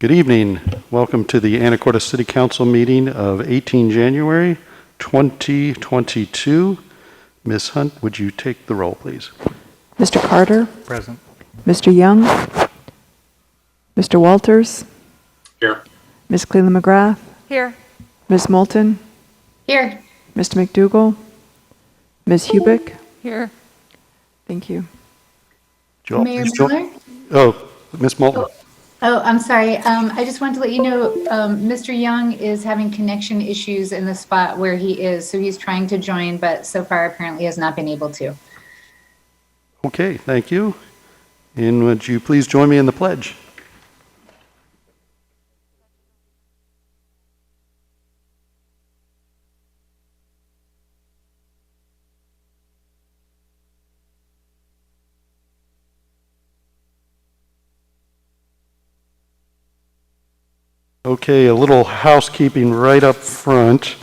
Good evening. Welcome to the Anacortes City Council meeting of 18 January 2022. Ms. Hunt, would you take the roll, please? Mr. Carter? Present. Mr. Young? Mr. Walters? Here. Ms. Cleland McGrath? Here. Ms. Moulton? Here. Mr. McDougall? Ms. Hubick? Here. Thank you. Mayor Miller? Oh, Ms. Moulton. Oh, I'm sorry. I just wanted to let you know, Mr. Young is having connection issues in the spot where he is. So he's trying to join, but so far apparently has not been able to. Okay, thank you. And would you please join me in the pledge? Okay, a little housekeeping right up front.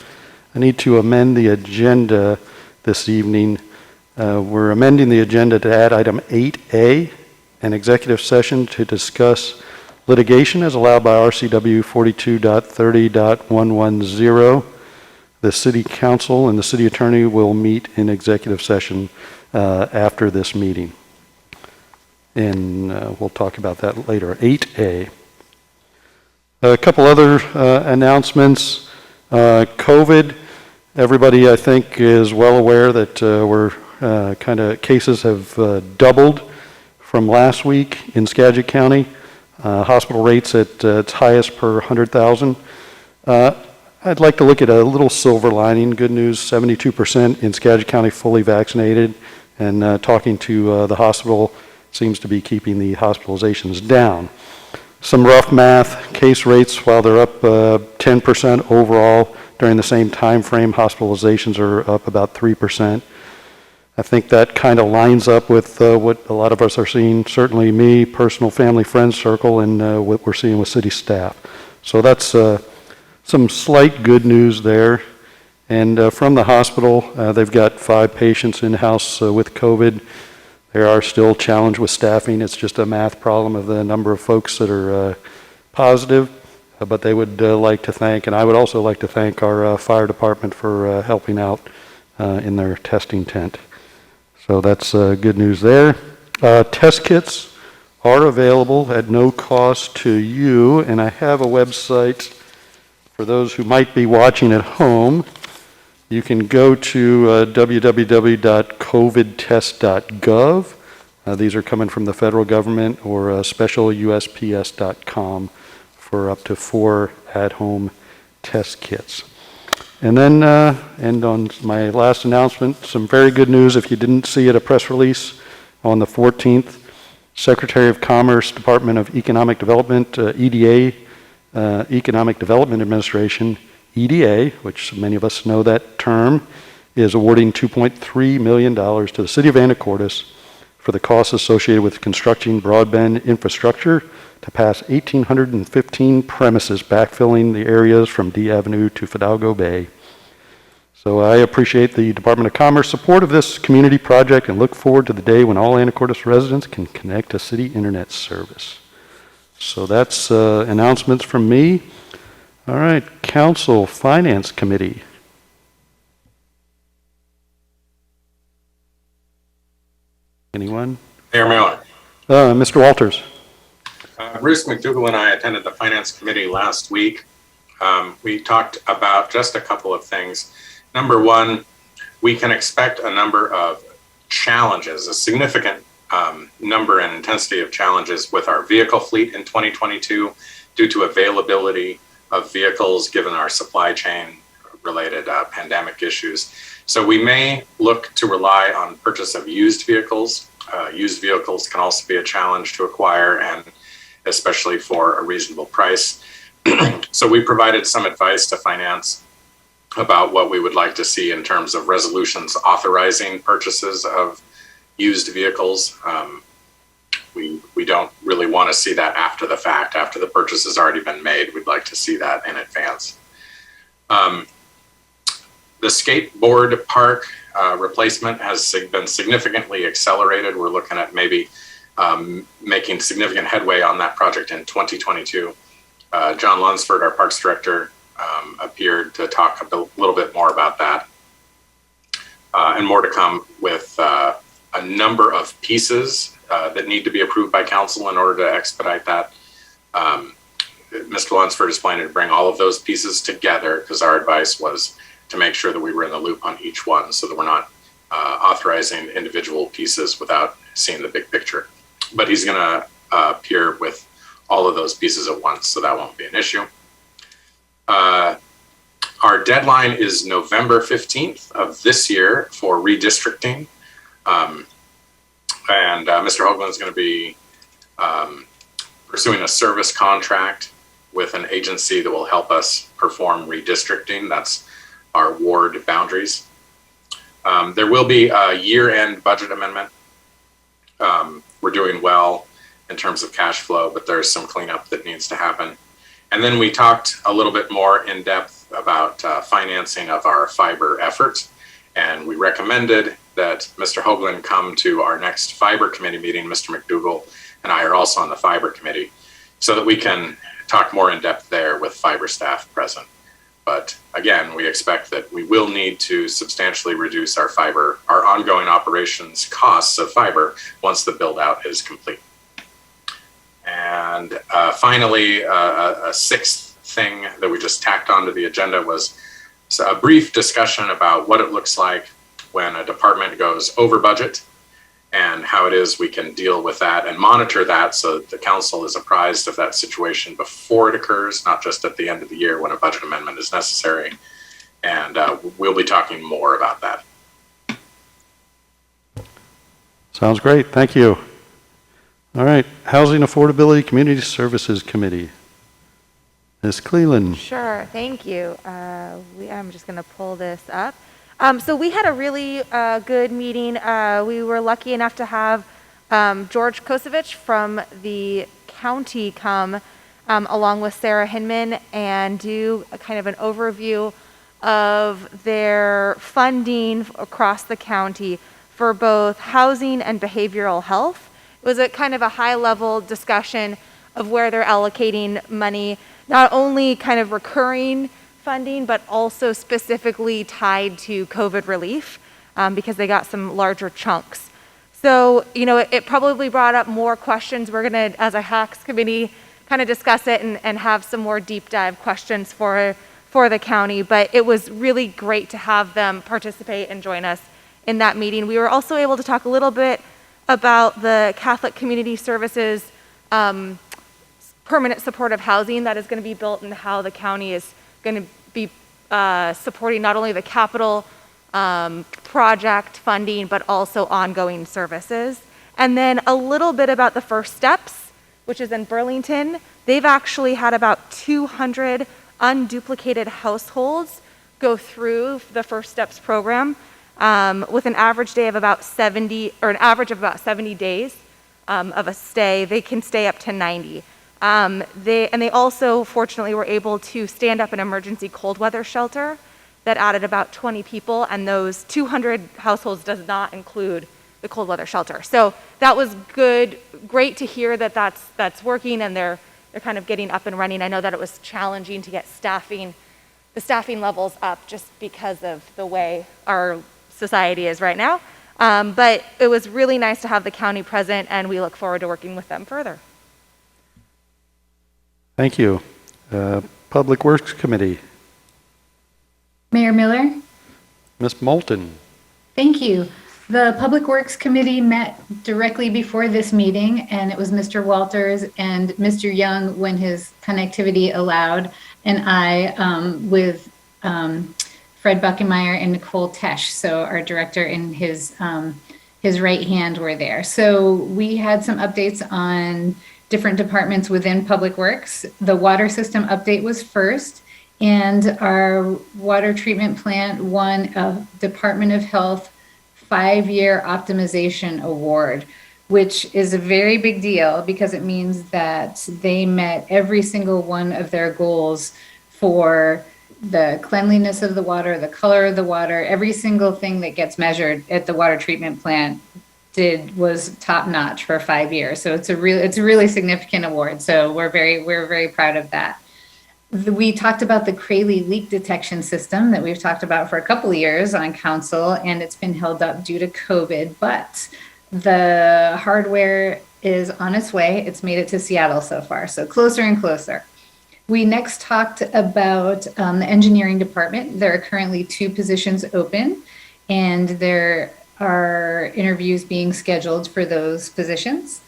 I need to amend the agenda this evening. We're amending the agenda to add item 8A, an executive session to discuss litigation as allowed by RCW 42.30.110. The City Council and the City Attorney will meet in executive session after this meeting. And we'll talk about that later. 8A. A couple other announcements. COVID, everybody I think is well aware that cases have doubled from last week in Skagit County. Hospital rates at its highest per 100,000. I'd like to look at a little silver lining. Good news, 72% in Skagit County fully vaccinated, and talking to the hospital seems to be keeping the hospitalizations down. Some rough math, case rates, while they're up 10% overall during the same time frame, hospitalizations are up about 3%. I think that kind of lines up with what a lot of us are seeing, certainly me, personal family friends circle, and what we're seeing with city staff. So that's some slight good news there. And from the hospital, they've got 5 patients in-house with COVID. There are still challenges with staffing. It's just a math problem of the number of folks that are positive, but they would like to thank, and I would also like to thank our fire department for helping out in their testing tent. So that's good news there. Test kits are available at no cost to you, and I have a website for those who might be watching at home. You can go to www.covidtest.gov. These are coming from the federal government, or specialusps.com for up to 4 at-home test kits. And then, and on my last announcement, some very good news. If you didn't see it, a press release on the 14th, Secretary of Commerce, Department of Economic Development, EDA, Economic Development Administration, EDA, which many of us know that term, is awarding $2.3 million to the City of Anacortes for the costs associated with constructing broadband infrastructure to pass 1,815 premises, backfilling the areas from D Avenue to Fidalgo Bay. So I appreciate the Department of Commerce support of this community project and look forward to the day when all Anacortes residents can connect to city internet service. So that's announcements from me. All right, Council Finance Committee. Anyone? Mayor Miller. Mr. Walters. Bruce McDougall and I attended the Finance Committee last week. We talked about just a couple of things. Number one, we can expect a number of challenges, a significant number and intensity of challenges with our vehicle fleet in 2022 due to availability of vehicles given our supply chain related pandemic issues. So we may look to rely on purchase of used vehicles. Used vehicles can also be a challenge to acquire, and especially for a reasonable price. So we provided some advice to finance about what we would like to see in terms of resolutions authorizing purchases of used vehicles. We don't really want to see that after the fact, after the purchase has already been made. We'd like to see that in advance. The Skateboard Park replacement has been significantly accelerated. We're looking at maybe making significant headway on that project in 2022. John Lunsford, our Parks Director, appeared to talk a little bit more about that. And more to come with a number of pieces that need to be approved by council in order to expedite that. Mr. Lunsford is planning to bring all of those pieces together because our advice was to make sure that we were in the loop on each one so that we're not authorizing individual pieces without seeing the big picture. But he's going to appear with all of those pieces at once, so that won't be an issue. Our deadline is November 15th of this year for redistricting. And Mr. Hoagland is going to be pursuing a service contract with an agency that will help us perform redistricting. That's our ward boundaries. There will be a year-end budget amendment. We're doing well in terms of cash flow, but there's some cleanup that needs to happen. And then we talked a little bit more in depth about financing of our fiber efforts. And we recommended that Mr. Hoagland come to our next fiber committee meeting. Mr. McDougall and I are also on the fiber committee so that we can talk more in depth there with fiber staff present. But again, we expect that we will need to substantially reduce our ongoing operations costs of fiber once the build out is complete. And finally, a sixth thing that we just tacked onto the agenda was a brief discussion about what it looks like when a department goes over budget and how it is we can deal with that and monitor that so that the council is apprised of that situation before it occurs, not just at the end of the year when a budget amendment is necessary. And we'll be talking more about that. Sounds great. Thank you. All right. Housing Affordability Community Services Committee. Ms. Cleland. Sure, thank you. I'm just going to pull this up. So we had a really good meeting. We were lucky enough to have George Kosevich from the county come along with Sarah Hinman and do a kind of an overview of their funding across the county for both housing and behavioral health. It was a kind of a high-level discussion of where they're allocating money, not only kind of recurring funding, but also specifically tied to COVID relief because they got some larger chunks. So, it probably brought up more questions. We're going to, as a HACS committee, kind of discuss it and have some more deep dive questions for the county. But it was really great to have them participate and join us in that meeting. We were also able to talk a little bit about the Catholic Community Services permanent supportive housing that is going to be built and how the county is going to be supporting not only the capital project funding, but also ongoing services. And then a little bit about the First Steps, which is in Burlington. They've actually had about 200 unduplicated households go through the First Steps program with an average day of about 70, or an average of about 70 days of a stay. They can stay up to 90. They also, fortunately, were able to stand up an emergency cold weather shelter that added about 20 people, and those 200 households does not include the cold weather shelter. So that was great to hear that that's working, and they're kind of getting up and running. I know that it was challenging to get the staffing levels up just because of the way our society is right now. But it was really nice to have the county present, and we look forward to working with them further. Thank you. Public Works Committee. Mayor Miller? Ms. Moulton. Thank you. The Public Works Committee met directly before this meeting, and it was Mr. Walters and Mr. Young when his connectivity allowed, and I with Fred Buckenmeyer and Nicole Tesh, so our director and his right hand were there. So we had some updates on different departments within Public Works. The water system update was first, and our water treatment plant won a Department of Health 5-year optimization award, which is a very big deal because it means that they met every single one of their goals for the cleanliness of the water, the color of the water, every single thing that gets measured at the water treatment plant was top notch for 5 years. So it's a really significant award. So we're very proud of that. We talked about the Craley leak detection system that we've talked about for a couple of years on council, and it's been held up due to COVID, but the hardware is on its way. It's made it to Seattle so far, so closer and closer. We next talked about the engineering department. There are currently 2 positions open, and there are interviews being scheduled for those positions.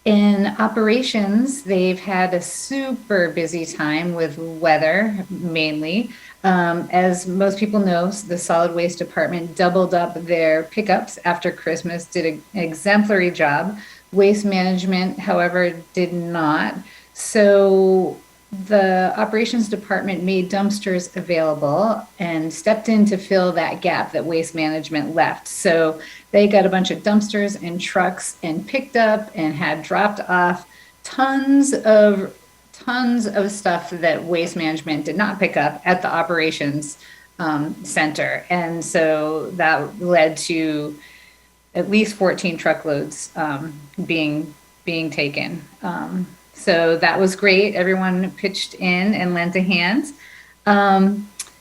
In operations, they've had a super busy time with weather, mainly. As most people know, the solid waste department doubled up their pickups after Christmas, did an exemplary job. Waste management, however, did not. So the operations department made dumpsters available and stepped in to fill that gap that waste management left. So they got a bunch of dumpsters and trucks and picked up and had dropped off tons of stuff that waste management did not pick up at the operations center. And so that led to at least 14 truckloads being taken. So that was great. Everyone pitched in and lent a hand.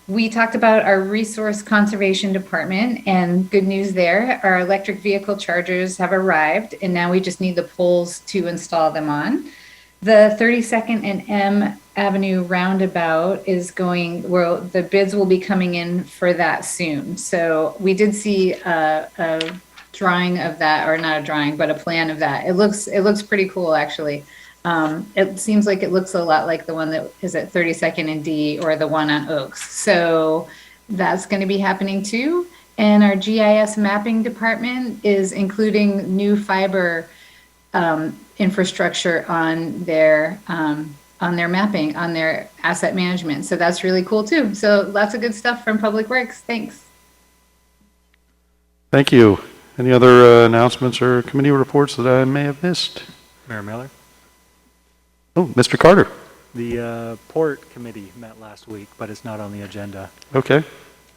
We talked about our resource conservation department, and good news there. Our electric vehicle chargers have arrived, and now we just need the poles to install them on. The 32nd and M Avenue roundabout is going, well, the bids will be coming in for that soon. So we did see a drawing of that, or not a drawing, but a plan of that. It looks pretty cool, actually. It seems like it looks a lot like the one that is at 32nd and D, or the one on Oaks. So that's going to be happening too. And our GIS mapping department is including new fiber infrastructure on their mapping, on their asset management. So that's really cool too. So lots of good stuff from Public Works. Thanks. Thank you. Any other announcements or committee reports that I may have missed? Mayor Miller? Oh, Mr. Carter. The Port Committee met last week, but it's not on the agenda. Okay.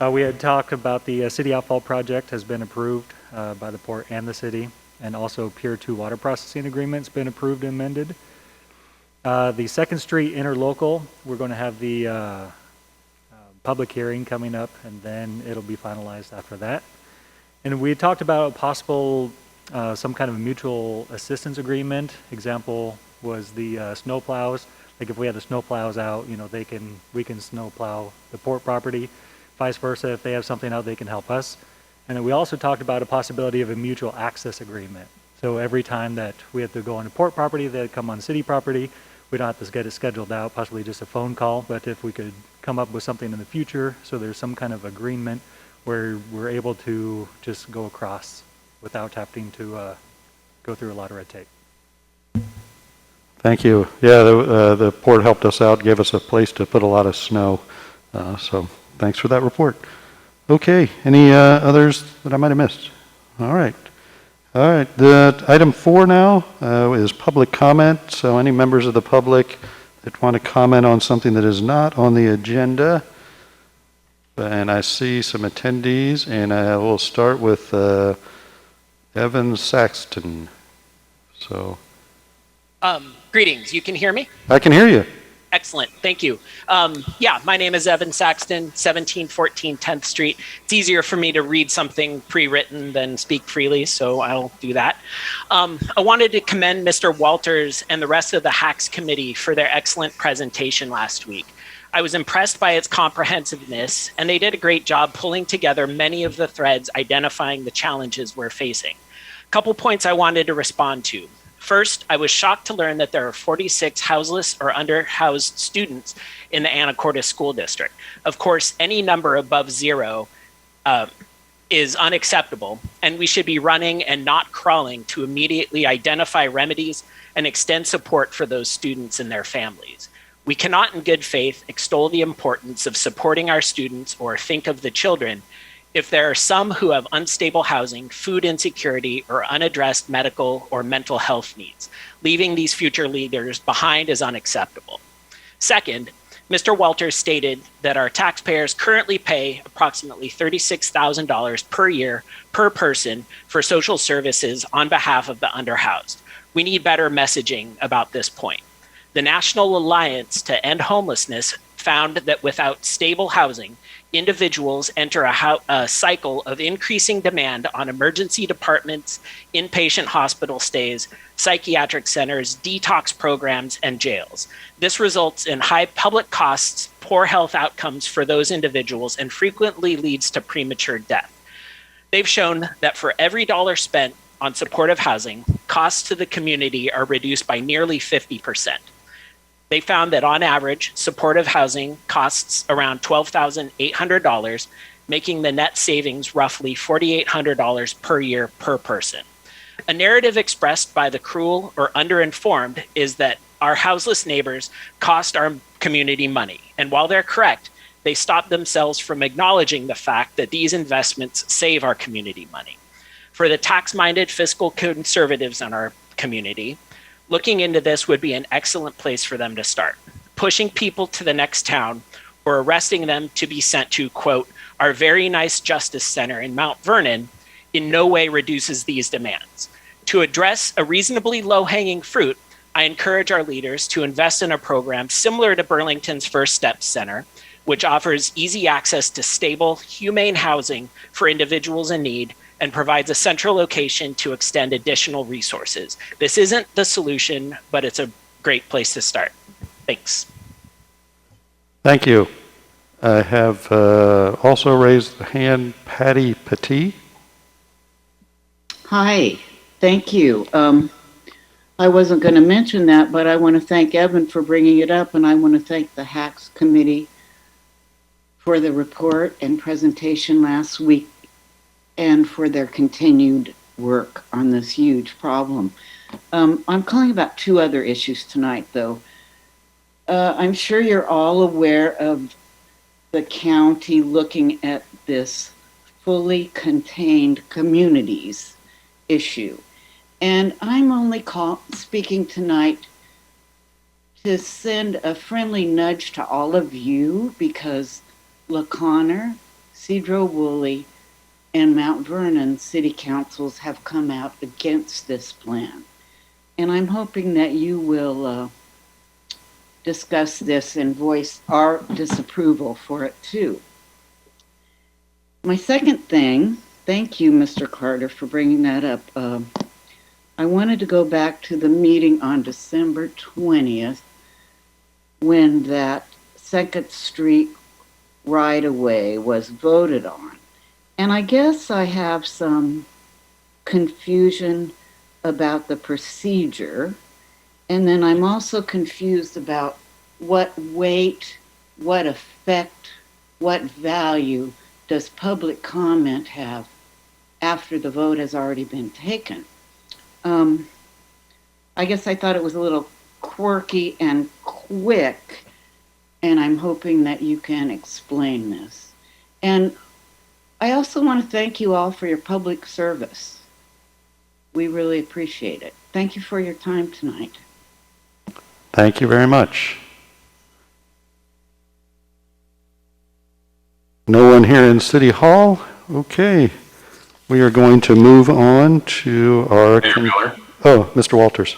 We had talked about the city outfall project has been approved by the port and the city, and also Pier 2 water processing agreement's been approved and amended. The 2nd Street interlocal, we're going to have the public hearing coming up, and then it'll be finalized after that. And we talked about a possible, some kind of mutual assistance agreement. Example was the snow plows. Like if we had the snow plows out, you know, we can snow plow the port property. Vice versa, if they have something out, they can help us. And then we also talked about a possibility of a mutual access agreement. So every time that we have to go on a port property, they come on city property, we don't have to get it scheduled out, possibly just a phone call. But if we could come up with something in the future, so there's some kind of agreement where we're able to just go across without having to go through a lot of red tape. Thank you. Yeah, the port helped us out, gave us a place to put a lot of snow. So thanks for that report. Okay, any others that I might have missed? All right. The item 4 now is public comment. So any members of the public that want to comment on something that is not on the agenda. And I see some attendees, and I will start with Evan Saxton. So. Greetings, you can hear me? I can hear you. Excellent, thank you. Yeah, my name is Evan Saxton, 1714 10th Street. It's easier for me to read something pre-written than speak freely, so I'll do that. I wanted to commend Mr. Walters and the rest of the HACS committee for their excellent presentation last week. I was impressed by its comprehensiveness, and they did a great job pulling together many of the threads identifying the challenges we're facing. A couple points I wanted to respond to. First, I was shocked to learn that there are 46 houseless or underhoused students in the Anacortes School District. Of course, any number above 0 is unacceptable, and we should be running and not crawling to immediately identify remedies and extend support for those students and their families. We cannot in good faith extol the importance of supporting our students or think of the children if there are some who have unstable housing, food insecurity, or unaddressed medical or mental health needs. Leaving these future leaders behind is unacceptable. Second, Mr. Walters stated that our taxpayers currently pay approximately $36,000 per year per person for social services on behalf of the underhoused. We need better messaging about this point. The National Alliance to End Homelessness found that without stable housing, individuals enter a cycle of increasing demand on emergency departments, inpatient hospital stays, psychiatric centers, detox programs, and jails. This results in high public costs, poor health outcomes for those individuals, and frequently leads to premature death. They've shown that for every dollar spent on supportive housing, costs to the community are reduced by nearly 50%. They found that on average, supportive housing costs around $12,800, making the net savings roughly $4,800 per year per person. A narrative expressed by the cruel or underinformed is that our houseless neighbors cost our community money. And while they're correct, they stop themselves from acknowledging the fact that these investments save our community money. For the tax-minded fiscal conservatives in our community, looking into this would be an excellent place for them to start. Pushing people to the next town or arresting them to be sent to, quote, our very nice justice center in Mount Vernon in no way reduces these demands. To address a reasonably low-hanging fruit, I encourage our leaders to invest in a program similar to Burlington's First Steps Center, which offers easy access to stable, humane housing for individuals in need and provides a central location to extend additional resources. This isn't the solution, but it's a great place to start. Thanks. Thank you. I have also raised the hand Patty Petit. Hi, thank you. I wasn't going to mention that, but I want to thank Evan for bringing it up, and I want to thank the HACS committee for the report and presentation last week and for their continued work on this huge problem. I'm calling about two other issues tonight, though. I'm sure you're all aware of the county looking at this fully contained communities issue. And I'm only speaking tonight to send a friendly nudge to all of you, because LaConner, Cedro-Woolley, and Mount Vernon city councils have come out against this plan. And I'm hoping that you will discuss this and voice our disapproval for it too. My second thing, thank you, Mr. Carter, for bringing that up. I wanted to go back to the meeting on December 20th when that 2nd Street right-of-way was voted on. And I guess I have some confusion about the procedure. And then I'm also confused about what weight, what effect, what value does public comment have after the vote has already been taken. I guess I thought it was a little quirky and quick, and I'm hoping that you can explain this. And I also want to thank you all for your public service. We really appreciate it. Thank you for your time tonight. Thank you very much. No one here in City Hall? Okay. We are going to move on to our... Mayor Miller. Oh, Mr. Walters.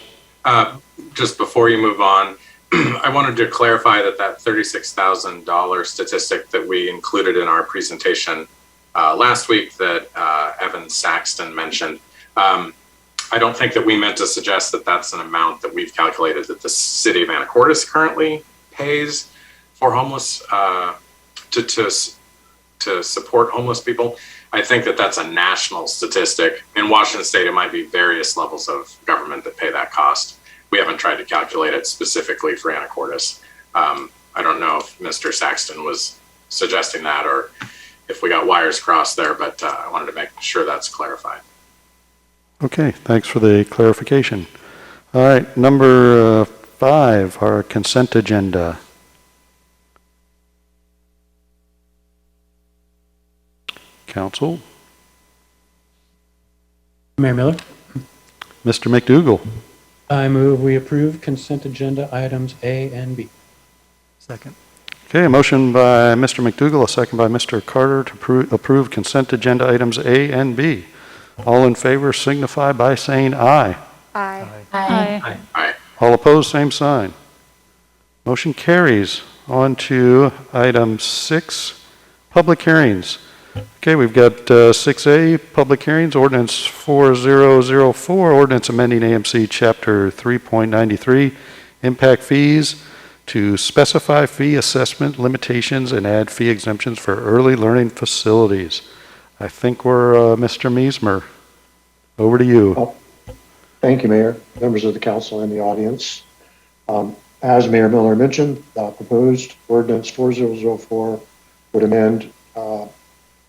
Just before you move on, I wanted to clarify that $36,000 statistic that we included in our presentation last week that Evan Saxton mentioned. I don't think that we meant to suggest that that's an amount that we've calculated that the city of Anacortes currently pays for homeless, to support homeless people. I think that that's a national statistic. In Washington State, it might be various levels of government that pay that cost. We haven't tried to calculate it specifically for Anacortes. I don't know if Mr. Saxton was suggesting that or if we got wires crossed there, but I wanted to make sure that's clarified. Okay, thanks for the clarification. All right, number 5, our consent agenda. Council. Mayor Miller, Mr. McDougall. I move we approve consent agenda items A and B. Second. Okay, a motion by Mr. McDougall, a second by Mr. Carter to approve consent agenda items A and B. All in favor signify by saying aye. Aye. Aye. Aye. All opposed, same sign. Motion carries. on to item 6, public hearings. Okay, we've got 6A, public hearings, ordinance 4004, ordinance amending AMC Chapter 3.93, impact fees to specify fee assessment limitations and add fee exemptions for early learning facilities. I think we're Mr. Meismer. Over to you. Thank you, Mayor, members of the council and the audience. As Mayor Miller mentioned, proposed ordinance 4004 would amend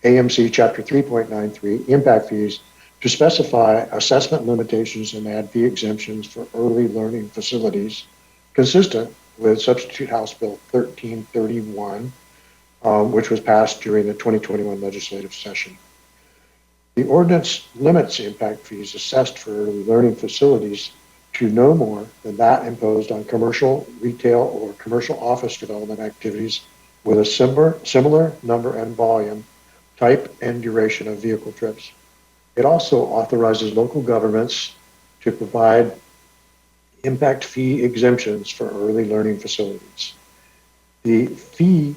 AMC Chapter 3.93, impact fees, to specify assessment limitations and add fee exemptions for early learning facilities, consistent with Substitute House Bill 1331, which was passed during the 2021 legislative session. The ordinance limits impact fees assessed for early learning facilities to no more than that imposed on commercial, retail, or commercial office development activities with a similar number and volume, type, and duration of vehicle trips. It also authorizes local governments to provide impact fee exemptions for early learning facilities. The fee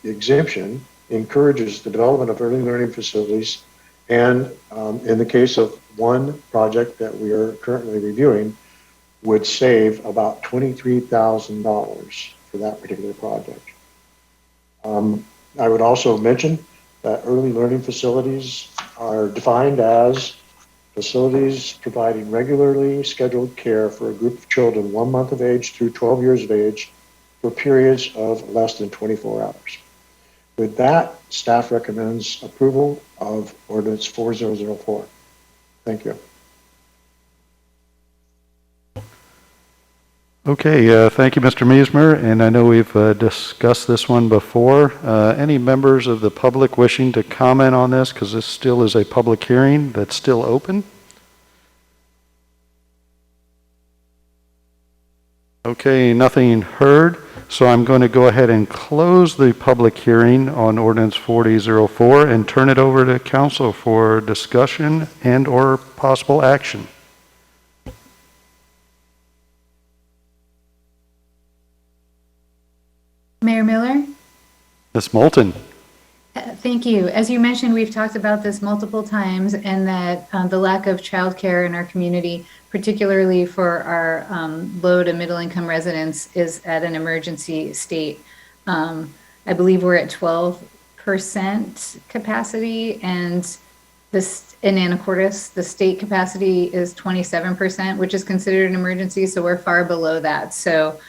exemption encourages the development of early learning facilities, and in the case of one project that we are currently reviewing, would save about $23,000 for that particular project. I would also mention that early learning facilities are defined as facilities providing regularly scheduled care for a group of children 1 month of age through 12 years of age for periods of less than 24 hours. With that, staff recommends approval of ordinance 4004. Thank you. Okay, thank you, Mr. Meismer, and I know we've discussed this one before. Any members of the public wishing to comment on this, because this still is a public hearing that's still open? Okay, nothing heard, so I'm going to go ahead and close the public hearing on ordinance 4004 and turn it over to council for discussion and or possible action. Mayor Miller? Ms. Moulton. Thank you. As you mentioned, we've talked about this multiple times, and that the lack of childcare in our community, particularly for our low to middle income residents, is at an emergency state. I believe we're at 12% capacity, and this in Anacortes, the state capacity is 27%, which is considered an emergency. So we're far below that. So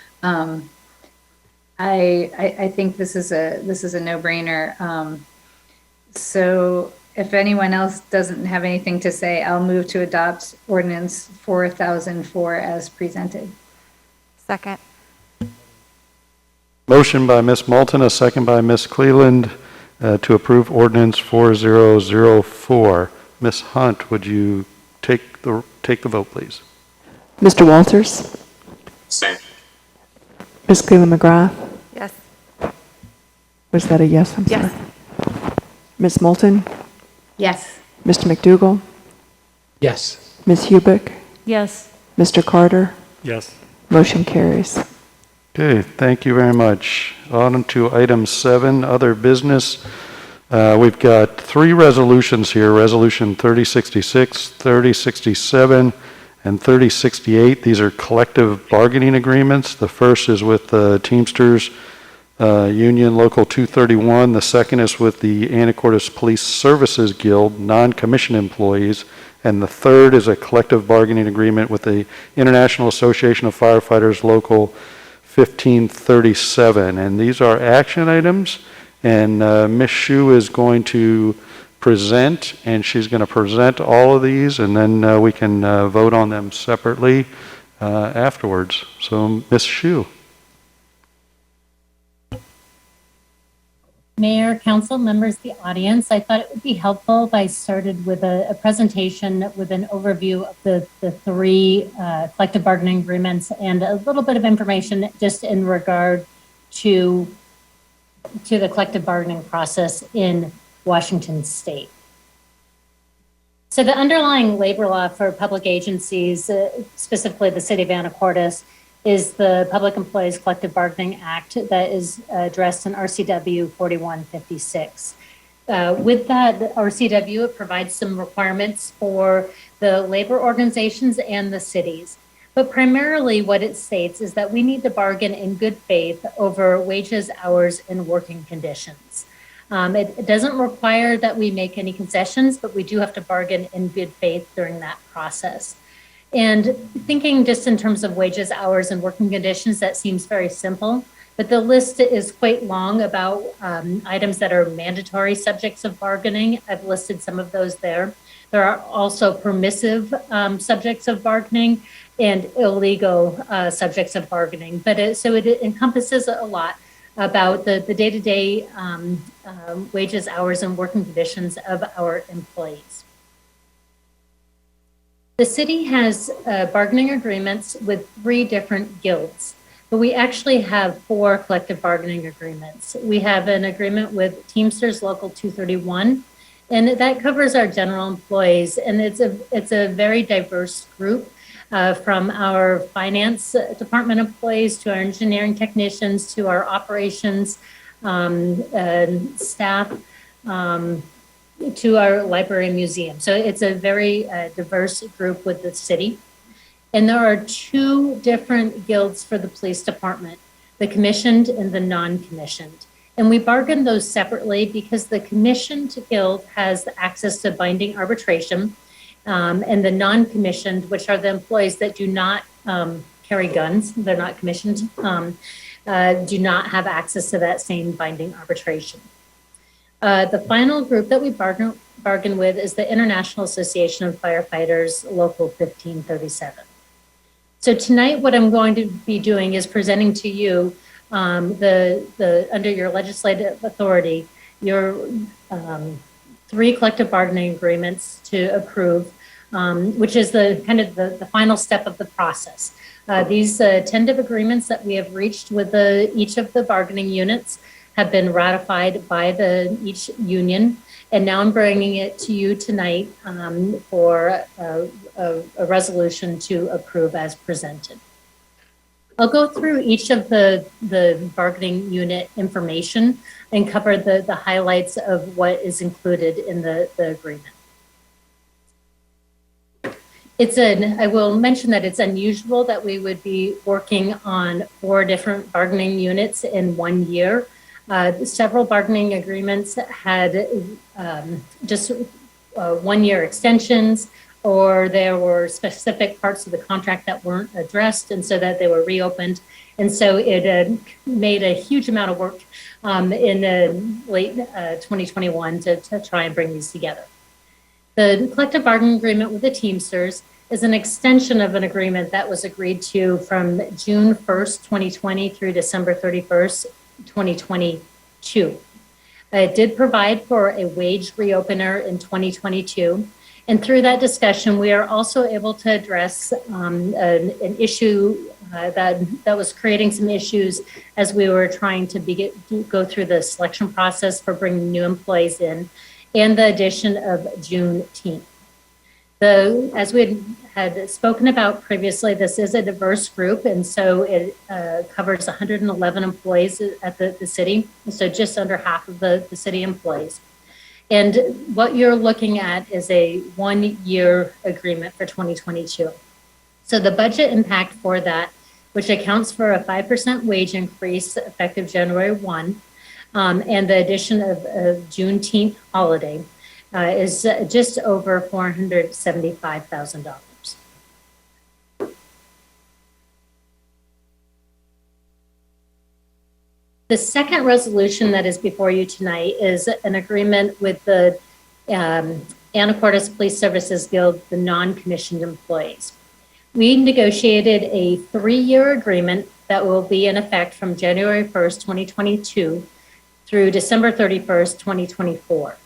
I think this is a no-brainer. So if anyone else doesn't have anything to say, I'll move to adopt ordinance 4004 as presented. Second. Motion by Ms. Moulton, a second by Ms. Cleland to approve ordinance 4004. Ms. Hunt, would you take the vote, please? Mr. Walters? Same. Ms. Cleland McGrath? Yes. Was that a yes? I'm Yes. sorry. Ms. Moulton? Yes. Mr. McDougall? Yes. Ms. Hubick? Yes. Mr. Carter? Yes. Motion carries. Okay, thank you very much. On to item 7, other business. We've got 3 resolutions here, Resolution 3066, 3067, and 3068. These are collective bargaining agreements. The first is with the Teamsters Union Local 231. The second is with the Anacortes Police Services Guild, non-commissioned employees. And the third is a collective bargaining agreement with the International Association of Firefighters Local 1537. And these are action items. And Ms. Shu is going to present, and she's going to present all of these, and then we can vote on them separately afterwards. So, Ms. Shu. Mayor, council members, the audience, I thought it would be helpful if I started with a presentation with an overview of the 3 collective bargaining agreements and a little bit of information just in regard to the collective bargaining process in Washington State. So the underlying labor law for public agencies, specifically the city of Anacortes, is the Public Employees Collective Bargaining Act that is addressed in RCW 4156. With that RCW, it provides some requirements for the labor organizations and the cities. But primarily what it states is that we need to bargain in good faith over wages, hours, and working conditions. It doesn't require that we make any concessions, but we do have to bargain in good faith during that process. And thinking just in terms of wages, hours, and working conditions, that seems very simple, but the list is quite long about items that are mandatory subjects of bargaining. I've listed some of those there. There are also permissive subjects of bargaining and illegal subjects of bargaining. But so it encompasses a lot about the day-to-day wages, hours, and working conditions of our employees. The city has bargaining agreements with 3 different guilds, but we actually have 4 collective bargaining agreements. We have an agreement with Teamsters Local 231, and that covers our general employees, and it's a very diverse group. From our finance department employees to our engineering technicians to our operations staff to our library and museum. So it's a very diverse group with the city. And there are 2 different guilds for the police department, the commissioned and the non-commissioned. And we bargain those separately because the commissioned guild has access to binding arbitration. And the non-commissioned, which are the employees that do not carry guns, they're not commissioned, do not have access to that same binding arbitration. The final group that we bargain with is the International Association of Firefighters, Local 1537. So tonight, what I'm going to be doing is presenting to you under your legislative authority, your 3 collective bargaining agreements to approve, which is the final step of the process. These tentative agreements that we have reached with each of the bargaining units have been ratified by each union, and now I'm bringing it to you tonight for a resolution to approve as presented. I'll go through each of the bargaining unit information and cover the highlights of what is included in the agreement. I will mention that it's unusual that we would be working on 4 different bargaining units in 1 year. Several bargaining agreements had just 1-year extensions, or there were specific parts of the contract that weren't addressed, and so that they were reopened. And so it made a huge amount of work in late 2021 to try and bring these together. The collective bargaining agreement with the Teamsters is an extension of an agreement that was agreed to from June 1st, 2020 through December 31st, 2022. It did provide for a wage reopener in 2022. And through that discussion, we are also able to address an issue that was creating some issues as we were trying to go through the selection process for bringing new employees in, and the addition of Juneteenth. As we had spoken about previously, this is a diverse group, and so it covers 111 employees at the city, so just under half of the city employees. And what you're looking at is a 1-year agreement for 2022. So the budget impact for that, which accounts for a 5% wage increase effective January 1, and the addition of Juneteenth holiday, is just over $475,000. The second resolution that is before you tonight is an agreement with the Anacortes Police Services Guild, the non-commissioned employees. We negotiated a 3-year agreement that will be in effect from January 1st, 2022 through December 31st, 2024.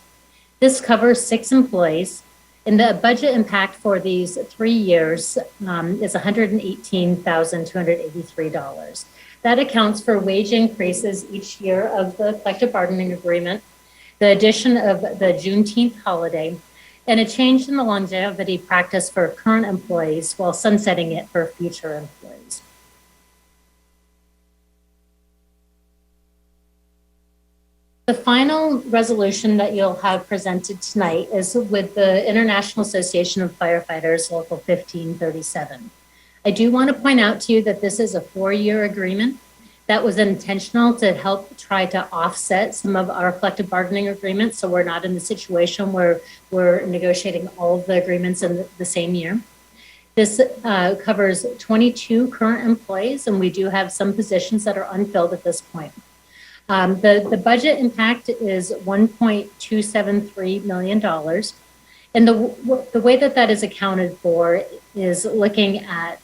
This covers 6 employees, and the budget impact for these 3 years is $118,283. That accounts for wage increases each year of the collective bargaining agreement, the addition of the Juneteenth holiday, and a change in the longevity practice for current employees while sunsetting it for future employees. The final resolution that you'll have presented tonight is with the International Association of Firefighters, Local 1537. I do want to point out to you that this is a 4-year agreement that was intentional to help try to offset some of our collective bargaining agreements, so we're not in the situation where we're negotiating all of the agreements in the same year. This covers 22 current employees, and we do have some positions that are unfilled at this point. The budget impact is $1.273 million. And the way that is accounted for is looking at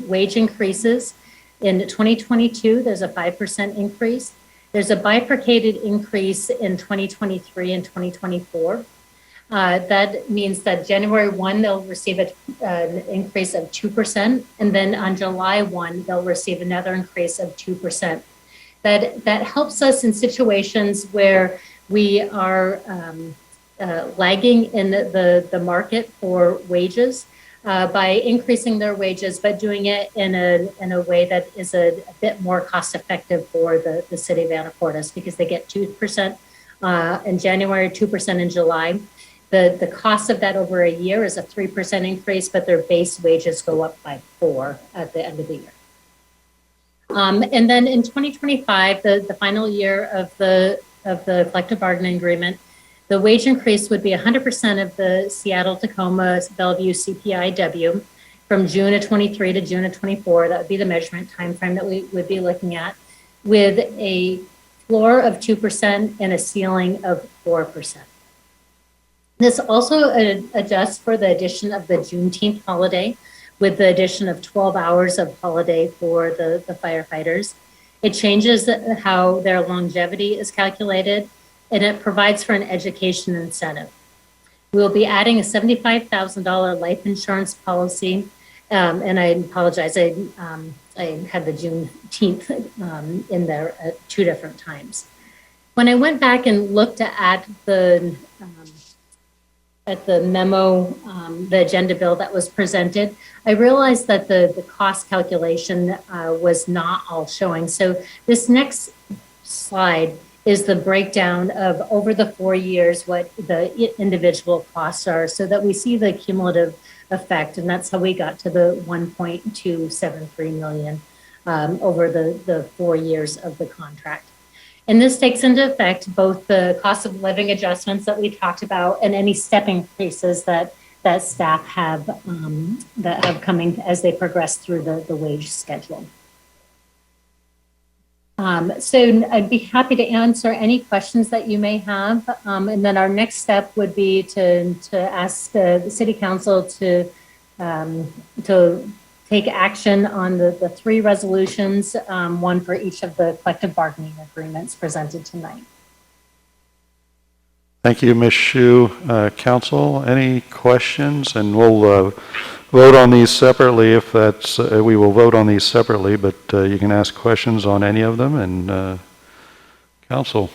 wage increases. In 2022, there's a 5% increase. There's a bifurcated increase in 2023 and 2024. That means that January 1, they'll receive an increase of 2%. And then on July 1, they'll receive another increase of 2%. That helps us in situations where we are lagging in the market for wages by increasing their wages, but doing it in a way that is a bit more cost effective for the city of Anacortes, because they get 2% in January, 2% in July. The cost of that over a year is a 3% increase, but their base wages go up by 4% at the end of the year. And then in 2025, the final year of the collective bargaining agreement, the wage increase would be 100% of the Seattle, Tacoma, Bellevue CPIW from June of 23 to June of 24. That would be the measurement timeframe that we would be looking at, with a floor of 2% and a ceiling of 4%. This also adjusts for the addition of the Juneteenth holiday, with the addition of 12 hours of holiday for the firefighters. It changes how their longevity is calculated, and it provides for an education incentive. We'll be adding a $75,000 life insurance policy, and I apologize, I had the Juneteenth in there at 2 different times. When I went back and looked at the memo, the agenda bill that was presented, I realized that the cost calculation was not all showing. So this next slide is the breakdown of over the 4 years what the individual costs are, so that we see the cumulative effect. And that's how we got to the $1.273 million over the 4 years of the contract. And this takes into effect both the cost of living adjustments that we talked about and any step increases that staff have coming as they progress through the wage schedule. So I'd be happy to answer any questions that you may have. And then our next step would be to ask the City Council to take action on the 3 resolutions, one for each of the collective bargaining agreements presented tonight. Thank you, Ms. Shu. Council, any questions? And we'll vote on these separately if that's, we will vote on these separately, but you can ask questions on any of them. And Council.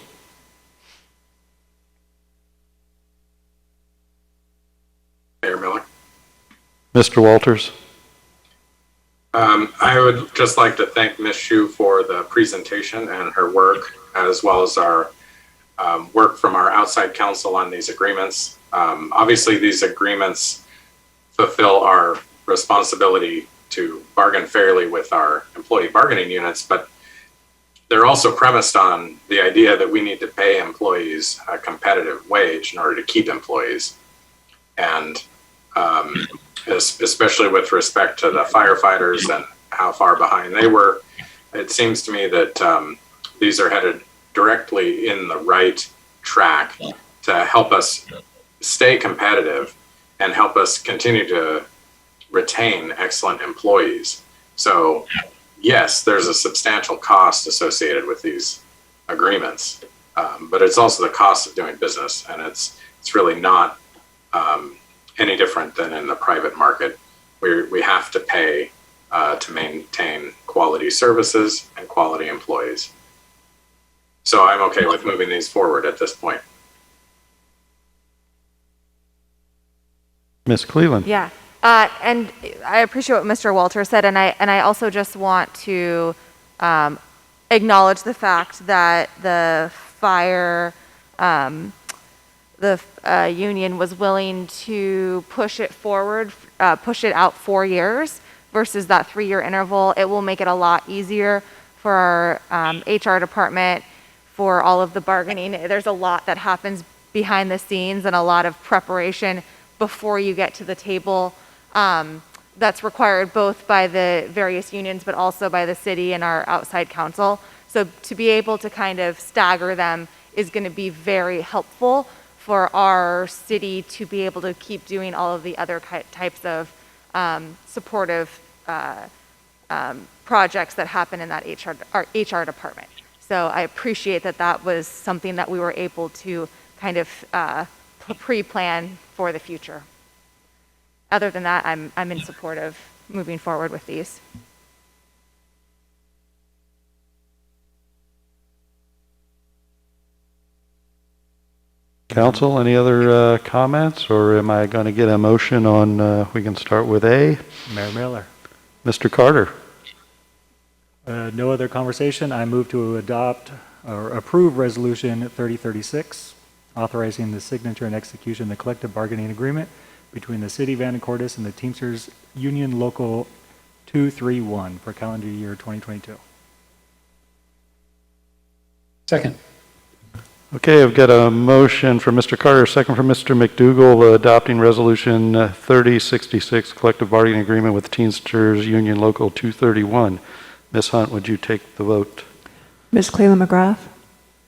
Mayor Miller. Mr. Walters. I would just like to thank Ms. Shu for the presentation and her work, as well as our work from our outside counsel on these agreements. Obviously, these agreements fulfill our responsibility to bargain fairly with our employee bargaining units, but they're also premised on the idea that we need to pay employees a competitive wage in order to keep employees. And especially with respect to the firefighters and how far behind they were, it seems to me that these are headed directly in the right track to help us stay competitive and help us continue to retain excellent employees. So yes, there's a substantial cost associated with these agreements, but it's also the cost of doing business, and it's really not any different than in the private market. We have to pay to maintain quality services and quality employees. So I'm okay with moving these forward at this point. Ms. Cleveland. Yeah, and I appreciate what Mr. Walter said, and I also just want to acknowledge the fact that the fire, union was willing to push it forward, push it out 4 years versus that 3-year interval. It will make it a lot easier for our HR department, for all of the bargaining. There's a lot that happens behind the scenes and a lot of preparation before you get to the table. That's required both by the various unions, but also by the city and our outside counsel. So to be able to kind of stagger them is going to be very helpful for our city to be able to keep doing all of the other types of supportive projects that happen in that our HR department. So I appreciate that that was something that we were able to kind of pre-plan for the future. Other than that, I'm in support of moving forward with these. Council, any other comments, or am I going to get a motion on, we can start with A? Mayor Miller. Mr. Carter? No other conversation. I move to adopt or approve Resolution 3036, authorizing the signature and execution of the collective bargaining agreement between the City of Anacortes and the Teamsters Union Local 231 for calendar year 2022. Second. Okay, I've got a motion from Mr. Carter, a second from Mr. McDougall, adopting Resolution 3066, collective bargaining agreement with Teamsters Union Local 231. Ms. Hunt, would you take the vote? Ms. Cleland McGrath,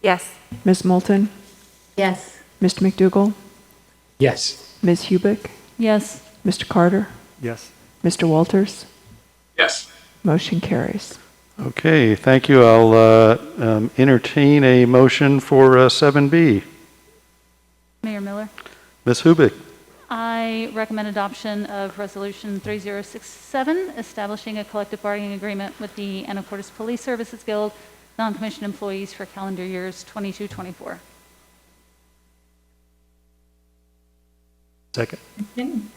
Yes. Ms. Moulton, Yes. Mr. McDougall, Yes. Ms. Hubick, Yes. Mr. Carter, Yes. Mr. Walters. Yes. Motion carries. Okay, thank you. I'll entertain a motion for 7B. Mayor Miller, Ms. Hubick? I recommend adoption of Resolution 3067, establishing a collective bargaining agreement with the Anacortes Police Services Guild, non-commissioned employees for calendar years 22-24. Second.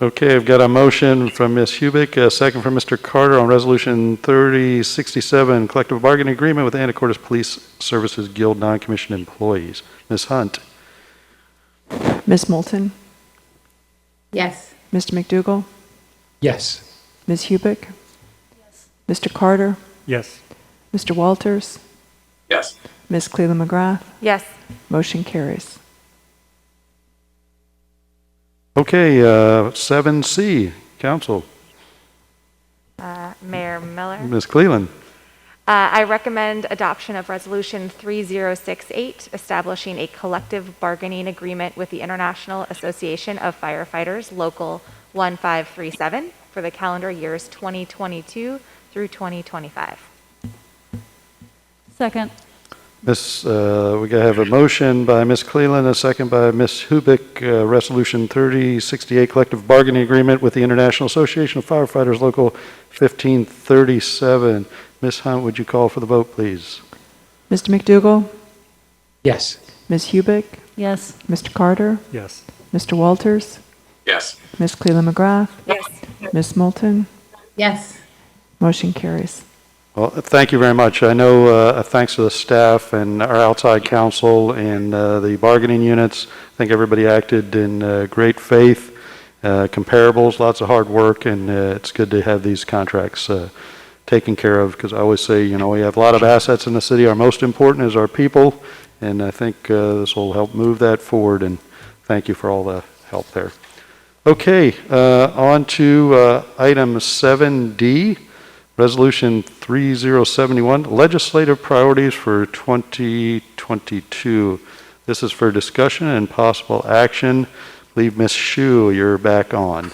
Okay, I've got a motion from Ms. Hubick, a second from Mr. Carter on Resolution 3067, collective bargaining agreement with the Anacortes Police Services Guild non-commissioned employees. Ms. Hunt? Ms. Moulton, Yes. Mr. McDougall, Yes. Ms. Hubick, Mr. Carter, Yes. Mr. Walters, Yes. Ms. Cleland McGrath. Yes. Motion carries. Okay, 7C, council. Mayor Miller. Ms. Cleland? I recommend adoption of Resolution 3068, establishing a collective bargaining agreement with the International Association of Firefighters, Local 1537, for the calendar years 2022 through 2025. Second. We have a motion by Ms. Cleland, a second by Ms. Hubick, Resolution 3068, collective bargaining agreement with the International Association of Firefighters, Local 1537. Ms. Hunt, would you call for the vote, please? Mr. McDougall, Yes. Ms. Hubick, Yes. Mr. Carter, Yes. Mr. Walters, Yes. Ms. Cleland McGrath, Yes. Ms. Moulton. Yes. Motion carries. Well, thank you very much. I know, thanks to the staff and our outside counsel and the bargaining units, I think everybody acted in great faith. Comparables, lots of hard work, and it's good to have these contracts taken care of, because I always say, you know, we have a lot of assets in the city. Our most important is our people, and I think this will help move that forward, and thank you for all the help there. Okay, on to item 7D. Resolution 3071, legislative priorities for 2022. This is for discussion and possible action. I believe Ms. Shu, you're back on.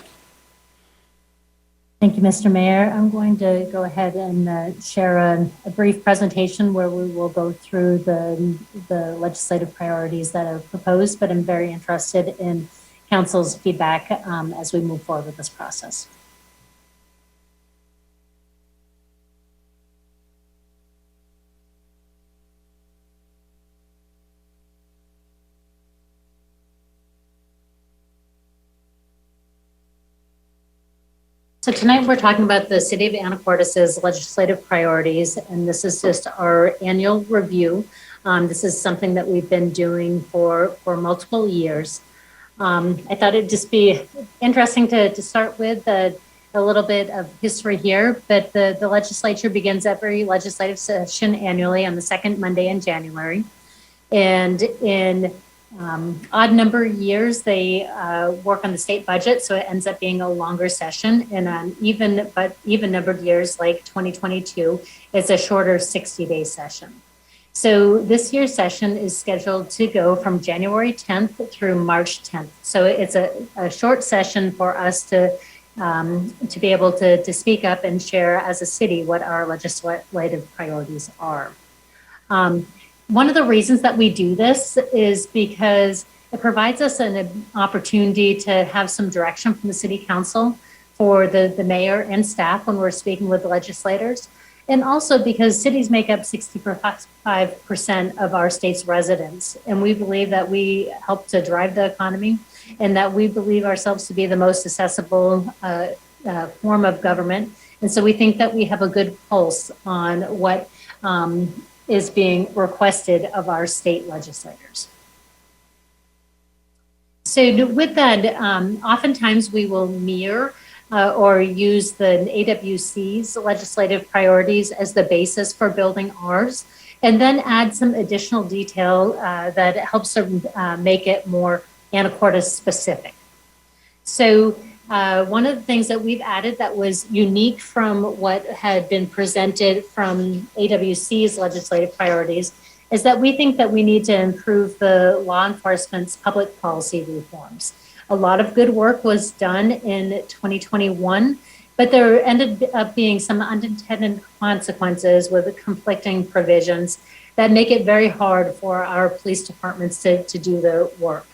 Thank you, Mr. Mayor. I'm going to go ahead and share a brief presentation where we will go through the legislative priorities that are proposed, but I'm very interested in council's feedback as we move forward with this process. So tonight we're talking about the City of Anacortes' legislative priorities, and this is just our annual review. This is something that we've been doing for multiple years. I thought it'd just be interesting to start with a little bit of history here, but the legislature begins every legislative session annually on the second Monday in January. And in odd number years, they work on the state budget, so it ends up being a longer session. And on even numbered years like 2022, it's a shorter 60-day session. So this year's session is scheduled to go from January 10th through March 10th. So it's a short session for us to be able to speak up and share as a city what our legislative priorities are. One of the reasons that we do this is because it provides us an opportunity to have some direction from the city council for the mayor and staff when we're speaking with the legislators. And also because cities make up 65% of our state's residents. And we believe that we help to drive the economy and that we believe ourselves to be the most accessible form of government. And so we think that we have a good pulse on what is being requested of our state legislators. So with that, oftentimes we will mirror or use the AWC's legislative priorities as the basis for building ours, and then add some additional detail that helps to make it more Anacortes specific. So one of the things that we've added that was unique from what had been presented from AWC's legislative priorities is that we think that we need to improve the law enforcement's public policy reforms. A lot of good work was done in 2021, but there ended up being some unintended consequences with the conflicting provisions that make it very hard for our police departments to do their work.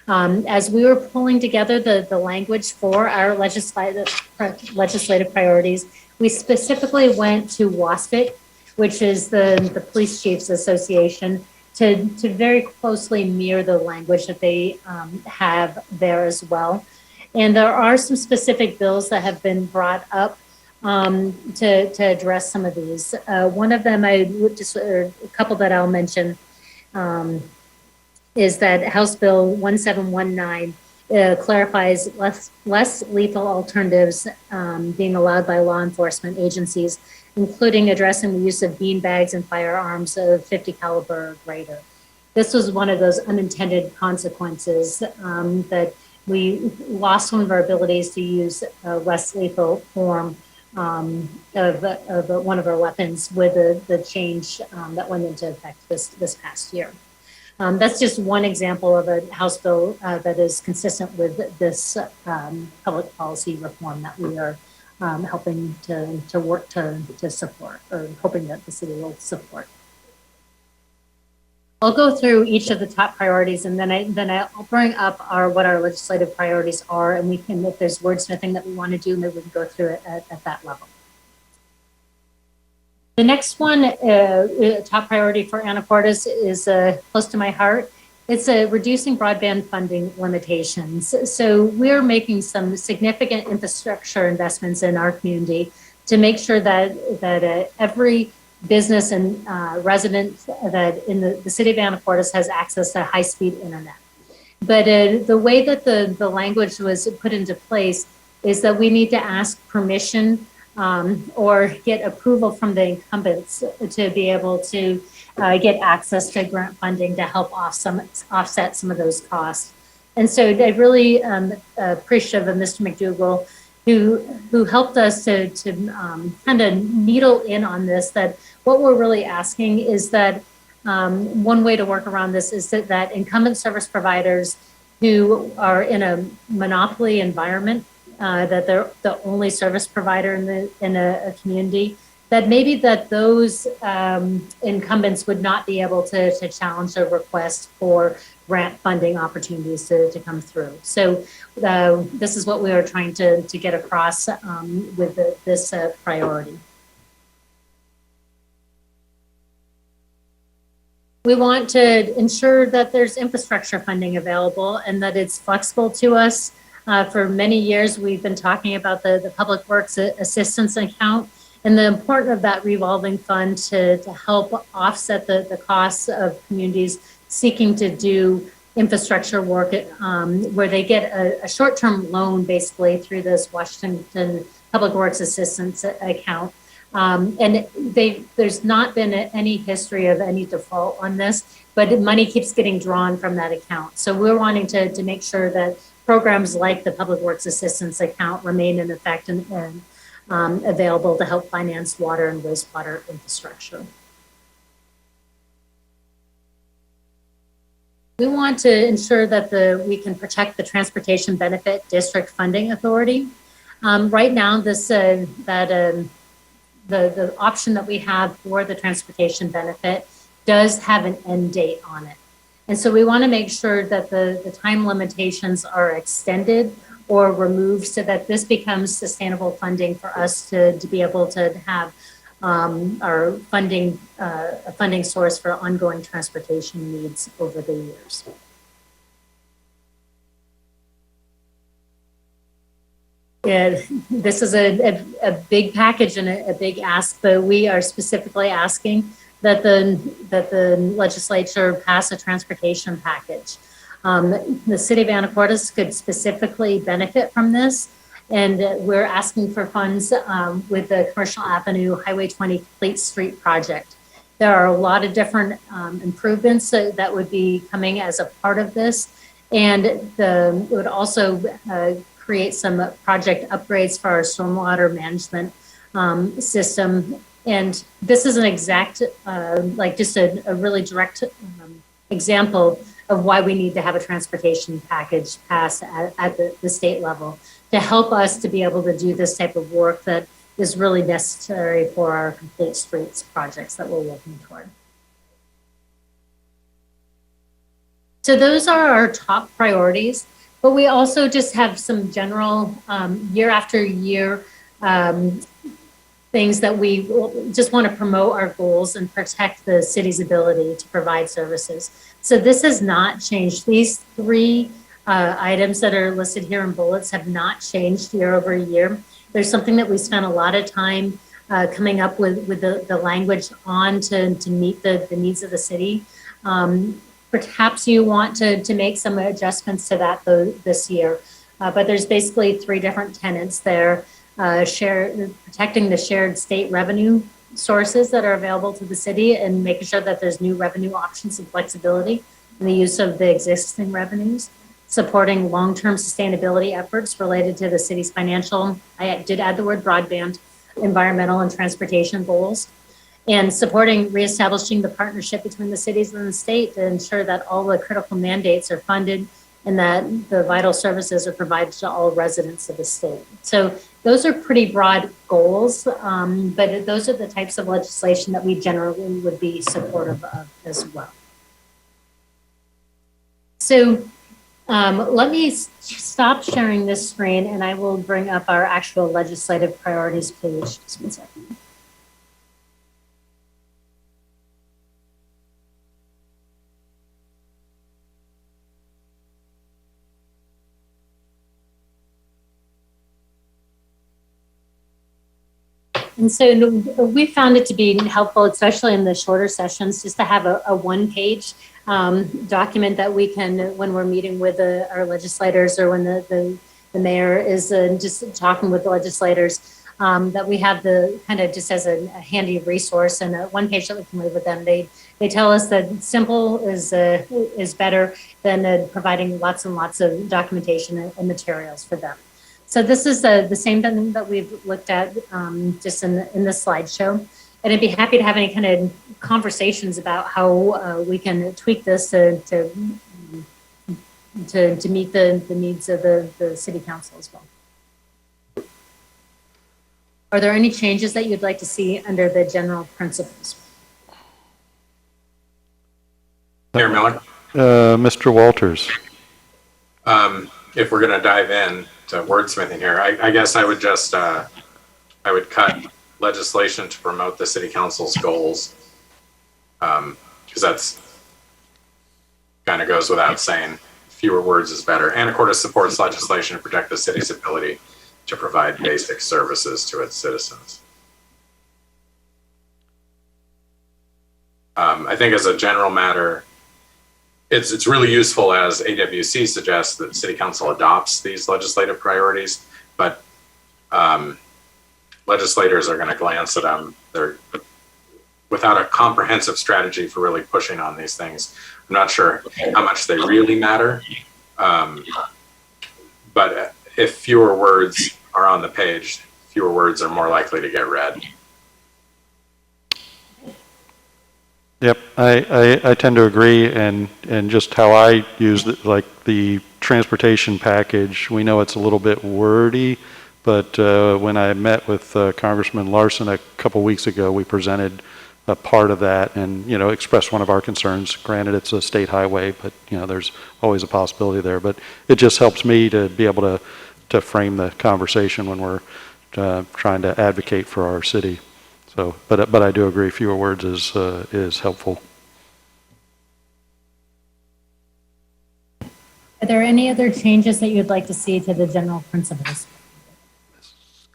As we were pulling together the language for our legislative priorities, we specifically went to WASPIC, which is the Police Chiefs Association, to very closely mirror the language that they have there as well. And there are some specific bills that have been brought up to address some of these. One of them, a couple that I'll mention, is that House Bill 1719 clarifies less lethal alternatives being allowed by law enforcement agencies, including addressing the use of beanbags and firearms of 50 caliber or greater. This was one of those unintended consequences that we lost one of our abilities to use a less lethal form of one of our weapons with the change that went into effect this past year. That's just one example of a House bill that is consistent with this public policy reform that we are helping to work to support, or hoping that the city will support. I'll go through each of the top priorities, and then I'll bring up what our legislative priorities are, and we can, if there's wordsmithing that we want to do, maybe we can go through it at that level. The next one, top priority for Anacortes, is close to my heart. It's reducing broadband funding limitations. So we're making some significant infrastructure investments in our community to make sure that every business and resident that in the city of Anacortes has access to high-speed internet. But the way that the language was put into place is that we need to ask permission or get approval from the incumbents to be able to get access to grant funding to help offset some of those costs. And so I really appreciative of Mr. McDougall, who helped us to kind of needle in on this, that what we're really asking is that one way to work around this is that incumbent service providers who are in a monopoly environment, that they're the only service provider in a community, that maybe that those incumbents would not be able to challenge a request for grant funding opportunities to come through. So this is what we are trying to get across with this priority. We want to ensure that there's infrastructure funding available and that it's flexible to us. For many years, we've been talking about the Public Works Assistance Account, And the importance of that revolving fund to help offset the costs of communities seeking to do infrastructure work where they get a short-term loan basically through this Washington Public Works Assistance account. And there's not been any history of any default on this, but money keeps getting drawn from that account. So we're wanting to make sure that programs like the Public Works Assistance account remain in effect and available to help finance water and wastewater infrastructure. We want to ensure that we can protect the Transportation Benefit District Funding Authority. Right now, the option that we have for the transportation benefit does have an end date on it. And so we want to make sure that the time limitations are extended or removed so that this becomes sustainable funding for us to be able to have our funding, a funding source for ongoing transportation needs over the years. This is a big package and a big ask, but we are specifically asking that the legislature pass a transportation package. The city of Anacortes could specifically benefit from this, and we're asking for funds with the Commercial Avenue Highway 20 Complete Street project. There are a lot of different improvements that would be coming as a part of this, and it would also create some project upgrades for our stormwater management system. And this is an exact, like just a really direct example of why we need to have a transportation package passed at the state level to help us to be able to do this type of work that is really necessary for our complete streets projects that we're working toward. So those are our top priorities, but we also just have some general year after year things that we just want to promote our goals and protect the city's ability to provide services. So this has not changed. These three items that are listed here in bullets have not changed year over year. There's something that we spent a lot of time coming up with the language on to meet the needs of the city. Perhaps you want to make some adjustments to that this year, but there's basically three different tenets there. Protecting the shared state revenue sources that are available to the city and making sure that there's new revenue options and flexibility in the use of the existing revenues, supporting long-term sustainability efforts related to the city's financial, I did add the word broadband, environmental and transportation goals, and supporting reestablishing the partnership between the cities and the state to ensure that all the critical mandates are funded and that the vital services are provided to all residents of the state. So those are pretty broad goals, but those are the types of legislation that we generally would be supportive of as well. So let me stop sharing this screen and I will bring up our actual legislative priorities page. Just one second. And so we found it to be helpful, especially in the shorter sessions, just to have a one-page document that we can, when we're meeting with our legislators or when the mayor is just talking with the legislators, that we have the kind of just as a handy resource and a one page that we can leave with them. They tell us that simple is better than providing lots and lots of documentation and materials for them. So this is the same thing that we've looked at just in the slideshow. And I'd be happy to have any kind of conversations about how we can tweak this to meet the needs of the city council as well. Are there any changes that you'd like to see under the general principles? Mayor Miller? Mr. Walters. If we're going to dive in to wordsmithing here, I guess I would just, I would cut legislation to promote the city council's goals. Because that's kind of goes without saying, fewer words is better. Anacortes supports legislation to protect the city's ability to provide basic services to its citizens. I think as a general matter, it's really useful, as AWC suggests, that City Council adopts these legislative priorities, but legislators are going to glance at them. They're without a comprehensive strategy for really pushing on these things. I'm not sure how much they really matter, but if fewer words are on the page, fewer words are more likely to get read. Yep, I tend to agree, and just how I use it, like the transportation package, we know it's a little bit wordy, but when I met with Congressman Larson a couple weeks ago, we presented a part of that and, expressed one of our concerns. Granted, it's a state highway, but, there's always a possibility there. But it just helps me to be able to frame the conversation when we're trying to advocate for our city. So, but I do agree, fewer words is helpful. Are there any other changes that you'd like to see to the general principles?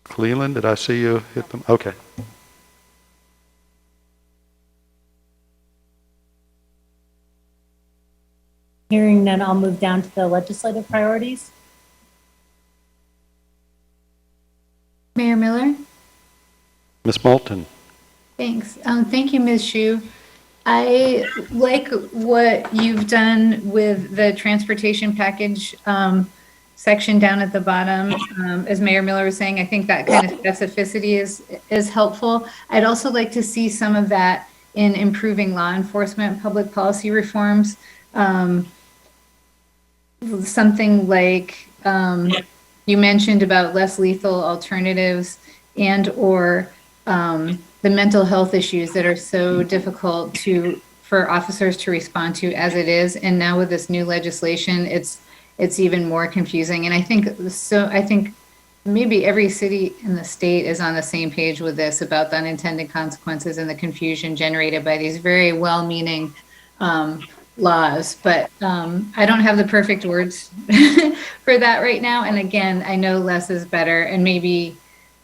Cleland, did I see you hit them? Okay. Hearing none, I'll move down to the legislative priorities. Mayor Miller? Ms. Moulton. Thanks. Thank you, Ms. Shu. I like what you've done with the transportation package section down at the bottom. As Mayor Miller was saying, I think that kind of specificity is helpful. I'd also like to see some of that in improving law enforcement public policy reforms. Something like you mentioned about less lethal alternatives and or the mental health issues that are so difficult for officers to respond to as it is. And now with this new legislation, it's even more confusing. And I think maybe every city in the state is on the same page with this about the unintended consequences and the confusion generated by these very well-meaning laws. But I don't have the perfect words for that right now. And again, I know less is better. And maybe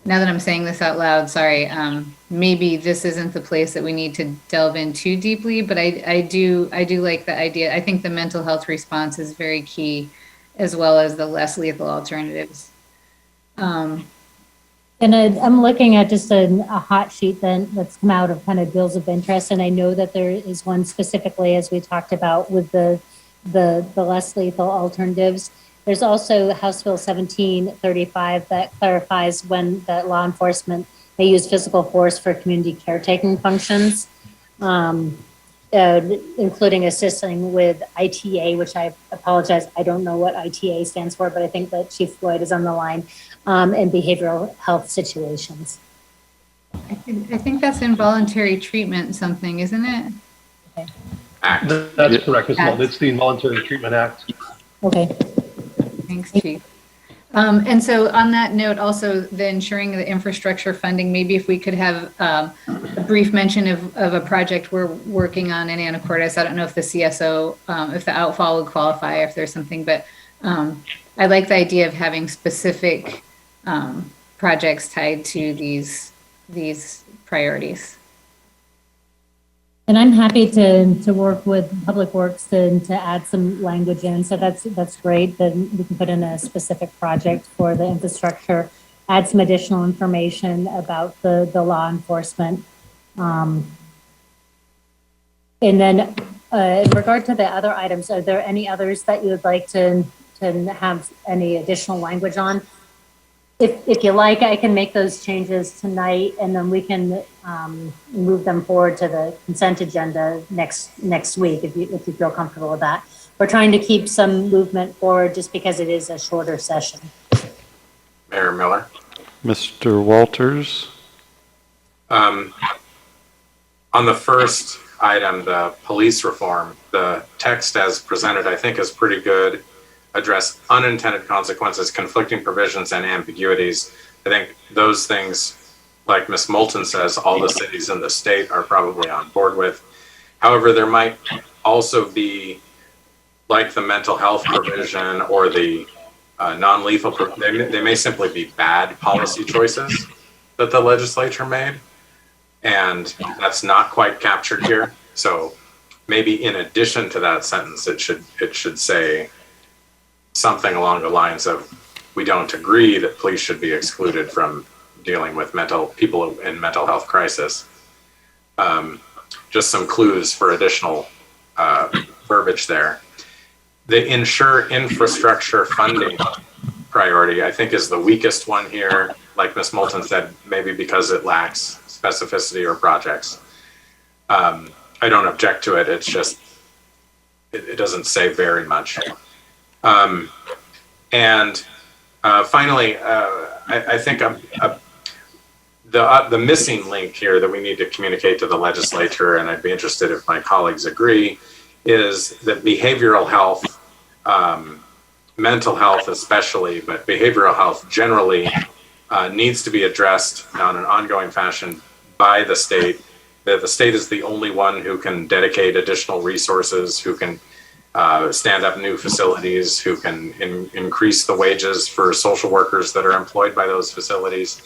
now that I'm saying this out loud, sorry, maybe this isn't the place that we need to delve in too deeply, but I do like the idea. I think the mental health response is very key, as well as the less lethal alternatives. And I'm looking at just a hot sheet that's come out of kind of bills of interest, and I know that there is one specifically, as we talked about, with the less lethal alternatives. There's also House Bill 1735 that clarifies when that law enforcement may use physical force for community caretaking functions, including assisting with ITA, which I apologize, I don't know what ITA stands for, but I think that Chief Floyd is on the line, in behavioral health situations. I think that's involuntary treatment something, isn't it? Okay. That's correct as well. It's the Involuntary Treatment Act. Okay. Thanks, Chief. And so on that note, also the ensuring the infrastructure funding, maybe if we could have a brief mention of a project we're working on in Anacortes. I don't know if the CSO, if the outfall would qualify, if there's something, but I like the idea of having specific projects tied to these priorities. And I'm happy to work with Public Works to add some language in. So that's great. Then we can put in a specific project for the infrastructure, add some additional information about the law enforcement. And then in regard to the other items, are there any others that you would like to have any additional language on? If you like, I can make those changes tonight, and then we can move them forward to the consent agenda next week if you feel comfortable with that. We're trying to keep some movement forward just because it is a shorter session. Mayor Miller. Mr. Walters. On the first item, the police reform, the text as presented, I think is pretty good. Address unintended consequences, conflicting provisions, and ambiguities. I think those things, like Ms. Moulton says, all the cities in the state are probably on board with. However, there might also be, like the mental health provision or the non-lethal, they may simply be bad policy choices that the legislature made, and that's not quite captured here. So maybe in addition to that sentence, it should say something along the lines of, we don't agree that police should be excluded from dealing with people in mental health crisis. Just some clues for additional verbiage there. The ensure infrastructure funding priority, I think, is the weakest one here. Like Ms. Moulton said, maybe because it lacks specificity or projects. I don't object to it. It's just, it doesn't say very much. And finally, I think the missing link here that we need to communicate to the legislature, and I'd be interested if my colleagues agree, is that behavioral health, mental health especially, but behavioral health generally needs to be addressed on an ongoing fashion by the state. That the state is the only one who can dedicate additional resources, who can stand up new facilities, who can increase the wages for social workers that are employed by those facilities.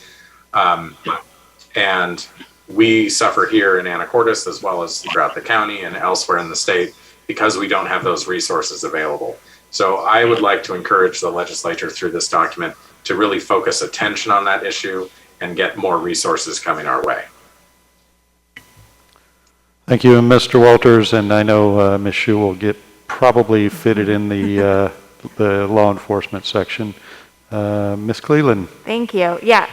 And we suffer here in Anacortes as well as throughout the county and elsewhere in the state because we don't have those resources available. So I would like to encourage the legislature through this document to really focus attention on that issue and get more resources coming our way. Thank you, Mr. Walters, and I know Ms. Shu will get probably fitted in the law enforcement section. Ms. Cleland. Thank you. Yeah,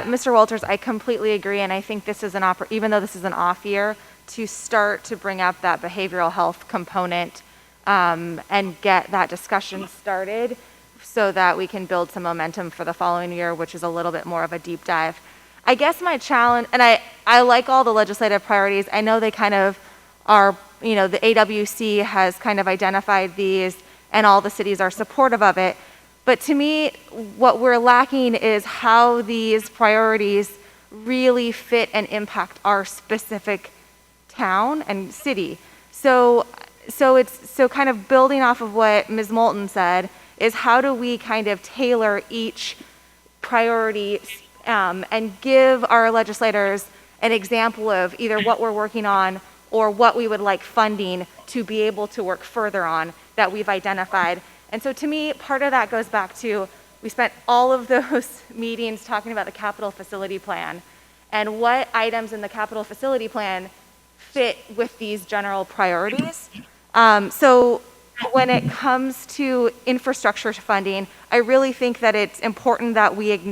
Mr. Walters, I completely agree, and I think this is even though this is an off year, to start to bring up that behavioral health component and get that discussion started so that we can build some momentum for the following year, which is a little bit more of a deep dive. I guess my challenge, and I like all the legislative priorities. I know they kind of are, the AWC has kind of identified these and all the cities are supportive of it. But to me, what we're lacking is how these priorities really fit and impact our specific town and city. So kind of building off of what Ms. Moulton said is how do we kind of tailor each priority and give our legislators an example of either what we're working on or what we would like funding to be able to work further on that we've identified. And so to me, part of that goes back to, we spent all of those meetings talking about the capital facility plan and what items in the capital facility plan fit with these general priorities. So when it comes to infrastructure funding, I really think that it's important that we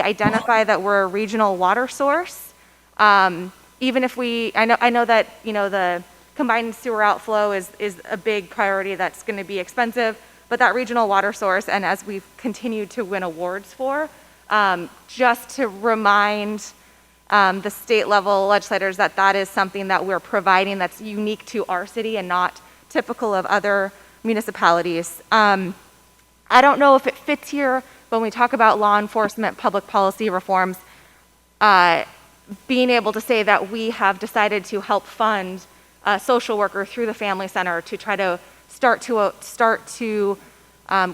identify that we're a regional water source. Even if I know that, the combined sewer outflow is a big priority that's going to be expensive, but that regional water source, and as we've continued to win awards for, just to remind the state level legislators that is something that we're providing that's unique to our city and not typical of other municipalities. I don't know if it fits here, but when we talk about law enforcement, public policy reforms, being able to say that we have decided to help fund a social worker through the family center to try to start to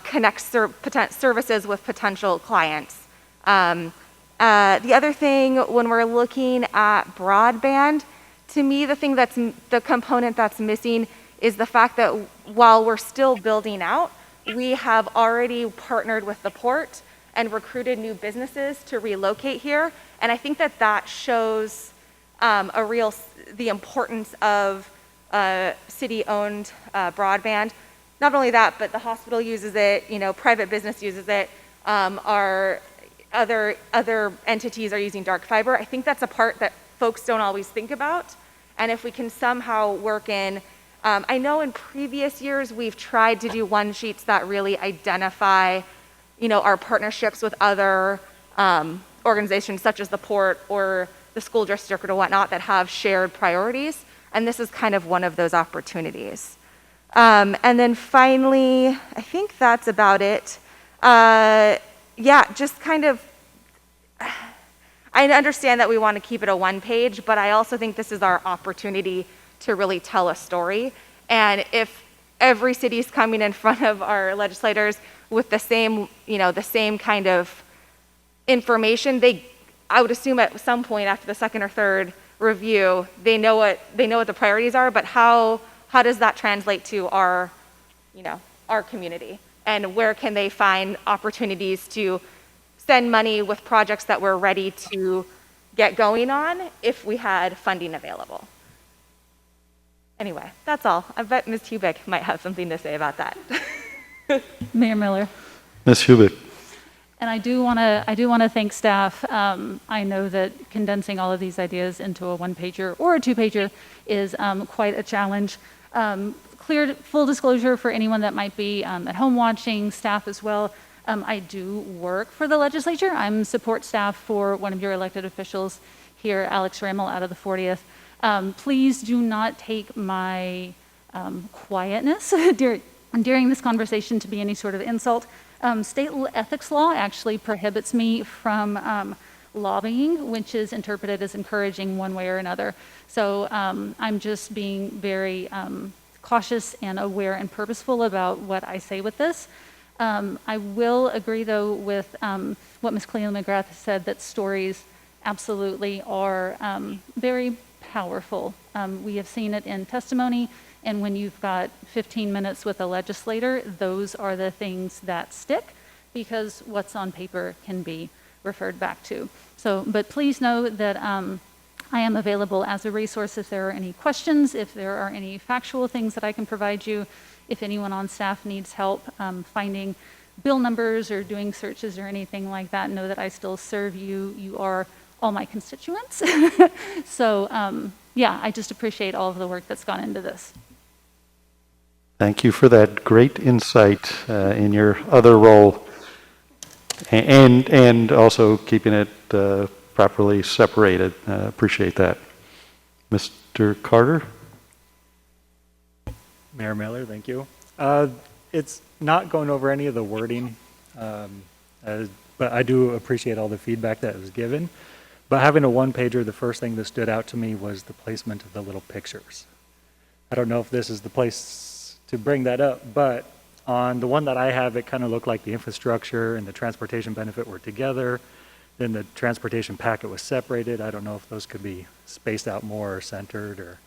connect services with potential clients. The other thing, when we're looking at broadband, to me, the component that's missing is the fact that while we're still building out, we have already partnered with the port and recruited new businesses to relocate here. And I think that shows the importance of city-owned broadband. Not only that, but the hospital uses it, private business uses it, our other entities are using dark fiber. I think that's a part that folks don't always think about. And if we can somehow work in, I know in previous years we've tried to do one sheets that really identify, our partnerships with other organizations such as the port or the school district or whatnot that have shared priorities. And this is kind of one of those opportunities. And then finally, I think that's about it. Just kind of, I understand that we want to keep it a one page, but I also think this is our opportunity to really tell a story. And if every city is coming in front of our legislators with the same kind of information, I would assume at some point after the second or third review, they know what the priorities are, but how does that translate to our community? And where can they find opportunities to spend money with projects that we're ready to get going on if we had funding available? Anyway, that's all. I bet Ms. Hubick might have something to say about that. Mayor Miller. Ms. Hubick. And I do want to thank staff. I know that condensing all of these ideas into a one-pager or a two-pager is quite a challenge. Full disclosure for anyone that might be at home watching, staff as well. I do work for the legislature. I'm support staff for one of your elected officials here, Alex Rammel, out of the 40th. Please do not take my quietness during this conversation to be any sort of insult. State ethics law actually prohibits me from lobbying, which is interpreted as encouraging one way or another. So I'm just being very cautious and aware and purposeful about what I say with this. I will agree, though, with what Ms. Cleland McGrath said, that stories absolutely are very powerful. We have seen it in testimony, and when you've got 15 minutes with a legislator, those are the things that stick, because what's on paper can be referred back to. So, but please know that I am available as a resource if there are any questions, if there are any factual things that I can provide you, if anyone on staff needs help finding bill numbers or doing searches or anything like that, know that I still serve you. You are all my constituents. So yeah, I just appreciate all of the work that's gone into this. Thank you for that great insight in your other role, and also keeping it properly separated. Appreciate that. Mr. Carter? Mayor Miller, thank you. It's not going over any of the wording, but I do appreciate all the feedback that was given. But having a one-pager, the first thing that stood out to me was the placement of the little pictures. I don't know if this is the place to bring that up, but on the one that I have, it kind of looked like the infrastructure and the transportation benefit were together. Then the transportation packet was separated. I don't know if those could be spaced out more or centered,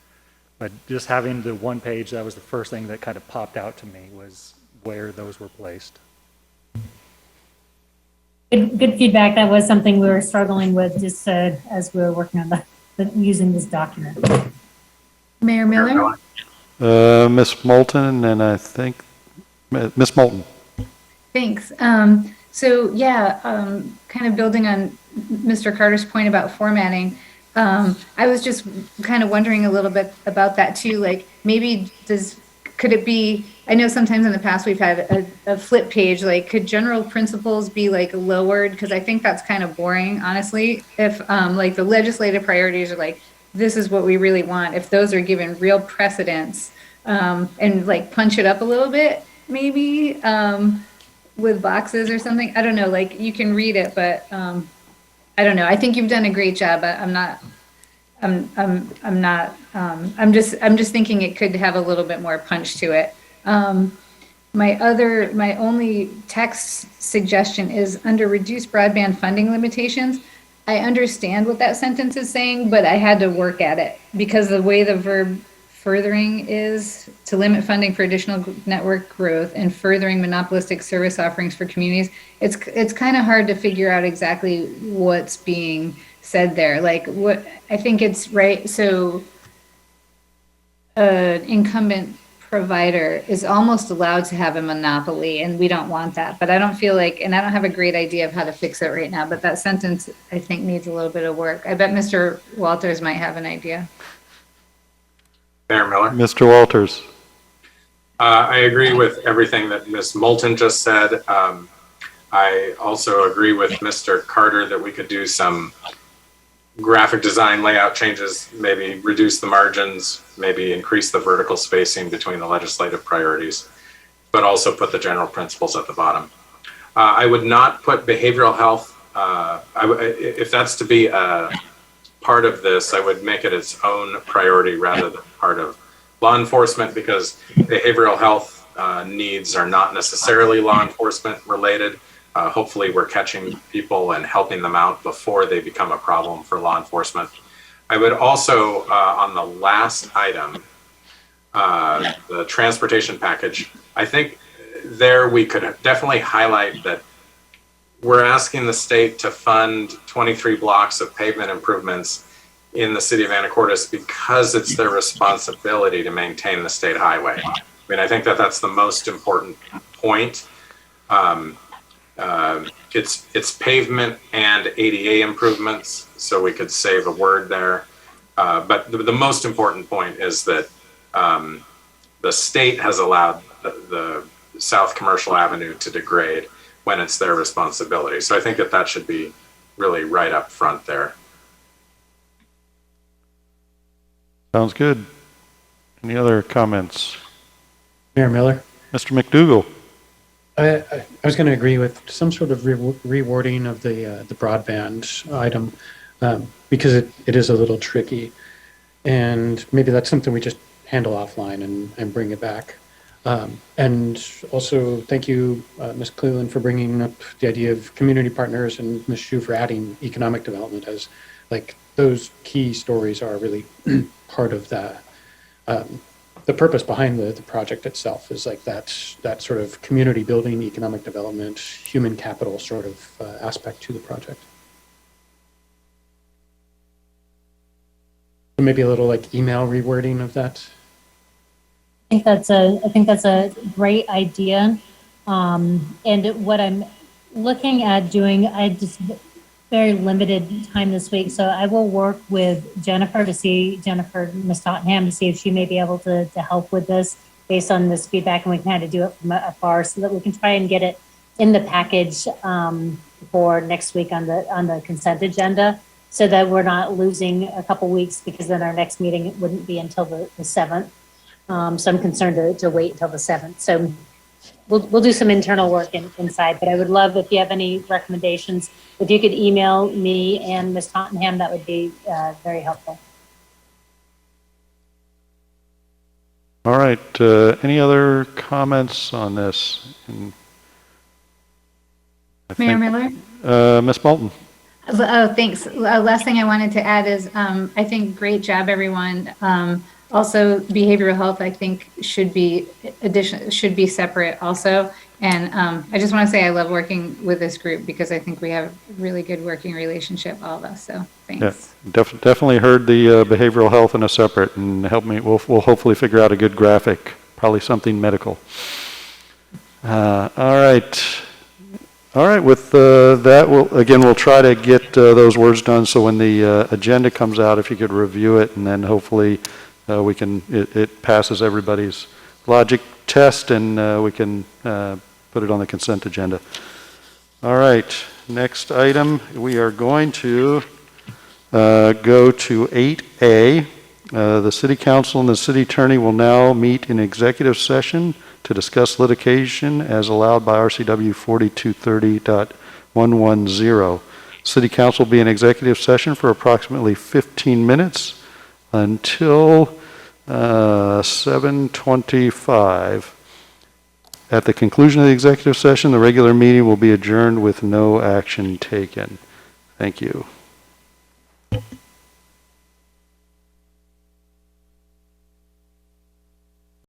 but just having the one page, that was the first thing that kind of popped out to me, was where those were placed. Good feedback. That was something we were struggling with just as we were working on using this document. Mayor Miller? Ms. Moulton, and I think Ms. Moulton. Thanks. So yeah, kind of building on Mr. Carter's point about formatting, I was just kind of wondering a little bit about that too. Like maybe could it be, I know sometimes in the past we've had a flip page, like could general principles be like lowered? Because I think that's kind of boring, honestly. If like the legislative priorities are like, this is what we really want. If those are given real precedence and like punch it up a little bit, maybe with boxes or something. I don't know, like you can read it, but I don't know. I think you've done a great job. I'm just thinking it could have a little bit more punch to it. My only text suggestion is under reduced broadband funding limitations. I understand what that sentence is saying, but I had to work at it because the way the verb furthering is to limit funding for additional network growth and furthering monopolistic service offerings for communities. It's kind of hard to figure out exactly what's being said there. Like what I think it's right. So an incumbent provider is almost allowed to have a monopoly, and we don't want that. But I don't feel like, and I don't have a great idea of how to fix it right now, but that sentence I think needs a little bit of work. I bet Mr. Walters might have an idea. Mayor Miller. Mr. Walters. I agree with everything that Ms. Moulton just said. I also agree with Mr. Carter that we could do some graphic design layout changes, maybe reduce the margins, maybe increase the vertical spacing between the legislative priorities, but also put the general principles at the bottom. I would not put behavioral health, if that's to be a part of this, I would make it its own priority rather than part of law enforcement, because behavioral health needs are not necessarily law enforcement related. Hopefully we're catching people and helping them out before they become a problem for law enforcement. I would also, on the last item, the transportation package, I think there we could definitely highlight that we're asking the state to fund 23 blocks of pavement improvements in the city of Anacortes because it's their responsibility to maintain the state highway. I mean, I think that that's the most important point. It's pavement and ADA improvements, so we could save a word there. But the most important point is that the state has allowed the South Commercial Avenue to degrade when it's their responsibility. So I think that that should be really right up front there. Sounds good. Any other comments? Mayor Miller? Mr. McDougall? I was going to agree with some sort of rewording of the broadband item because it is a little tricky. And maybe that's something we just handle offline and bring it back. And also, thank you, Ms. Cleveland, for bringing up the idea of community partners, and Ms. Shu for adding economic development as, like, those key stories are really part of that. The purpose behind the project itself is like that sort of community building, economic development, human capital sort of aspect to the project. So maybe a little like email rewording of that. I think that's a great idea. And what I'm looking at doing, I just very limited time this week, so I will work with Ms. Tottenham, to see if she may be able to help with this based on this feedback, and we can kind of do it from afar so that we can try and get it in the package for next week on the consent agenda, so that we're not losing a couple weeks, because then our next meeting wouldn't be until the 7th. So I'm concerned to wait until the 7th. So we'll do some internal work inside, but I would love if you have any recommendations, if you could email me and Ms. Tottenham, that would be very helpful. All right. Any other comments on this? Mayor Miller? Ms. Bolton? Oh, thanks. Last thing I wanted to add is I think great job, everyone. Also, behavioral health, I think, should be separate also. And I just want to say I love working with this group because I think we have a really good working relationship, all of us. So thanks. Yeah, definitely heard the behavioral health in a separate, and help me. We'll hopefully figure out a good graphic, probably something medical. All right. All right. With that, we'll try to get those words done. So when the agenda comes out, if you could review it, and then hopefully it passes everybody's logic test, and we can put it on the consent agenda. All right, next item, we are going to go to 8A. The City Council and the City Attorney will now meet in executive session to discuss litigation as allowed by RCW 4230.110. City Council will be in executive session for approximately 15 minutes until 7:25. At the conclusion of the executive session, the regular meeting will be adjourned with no action taken. Thank you.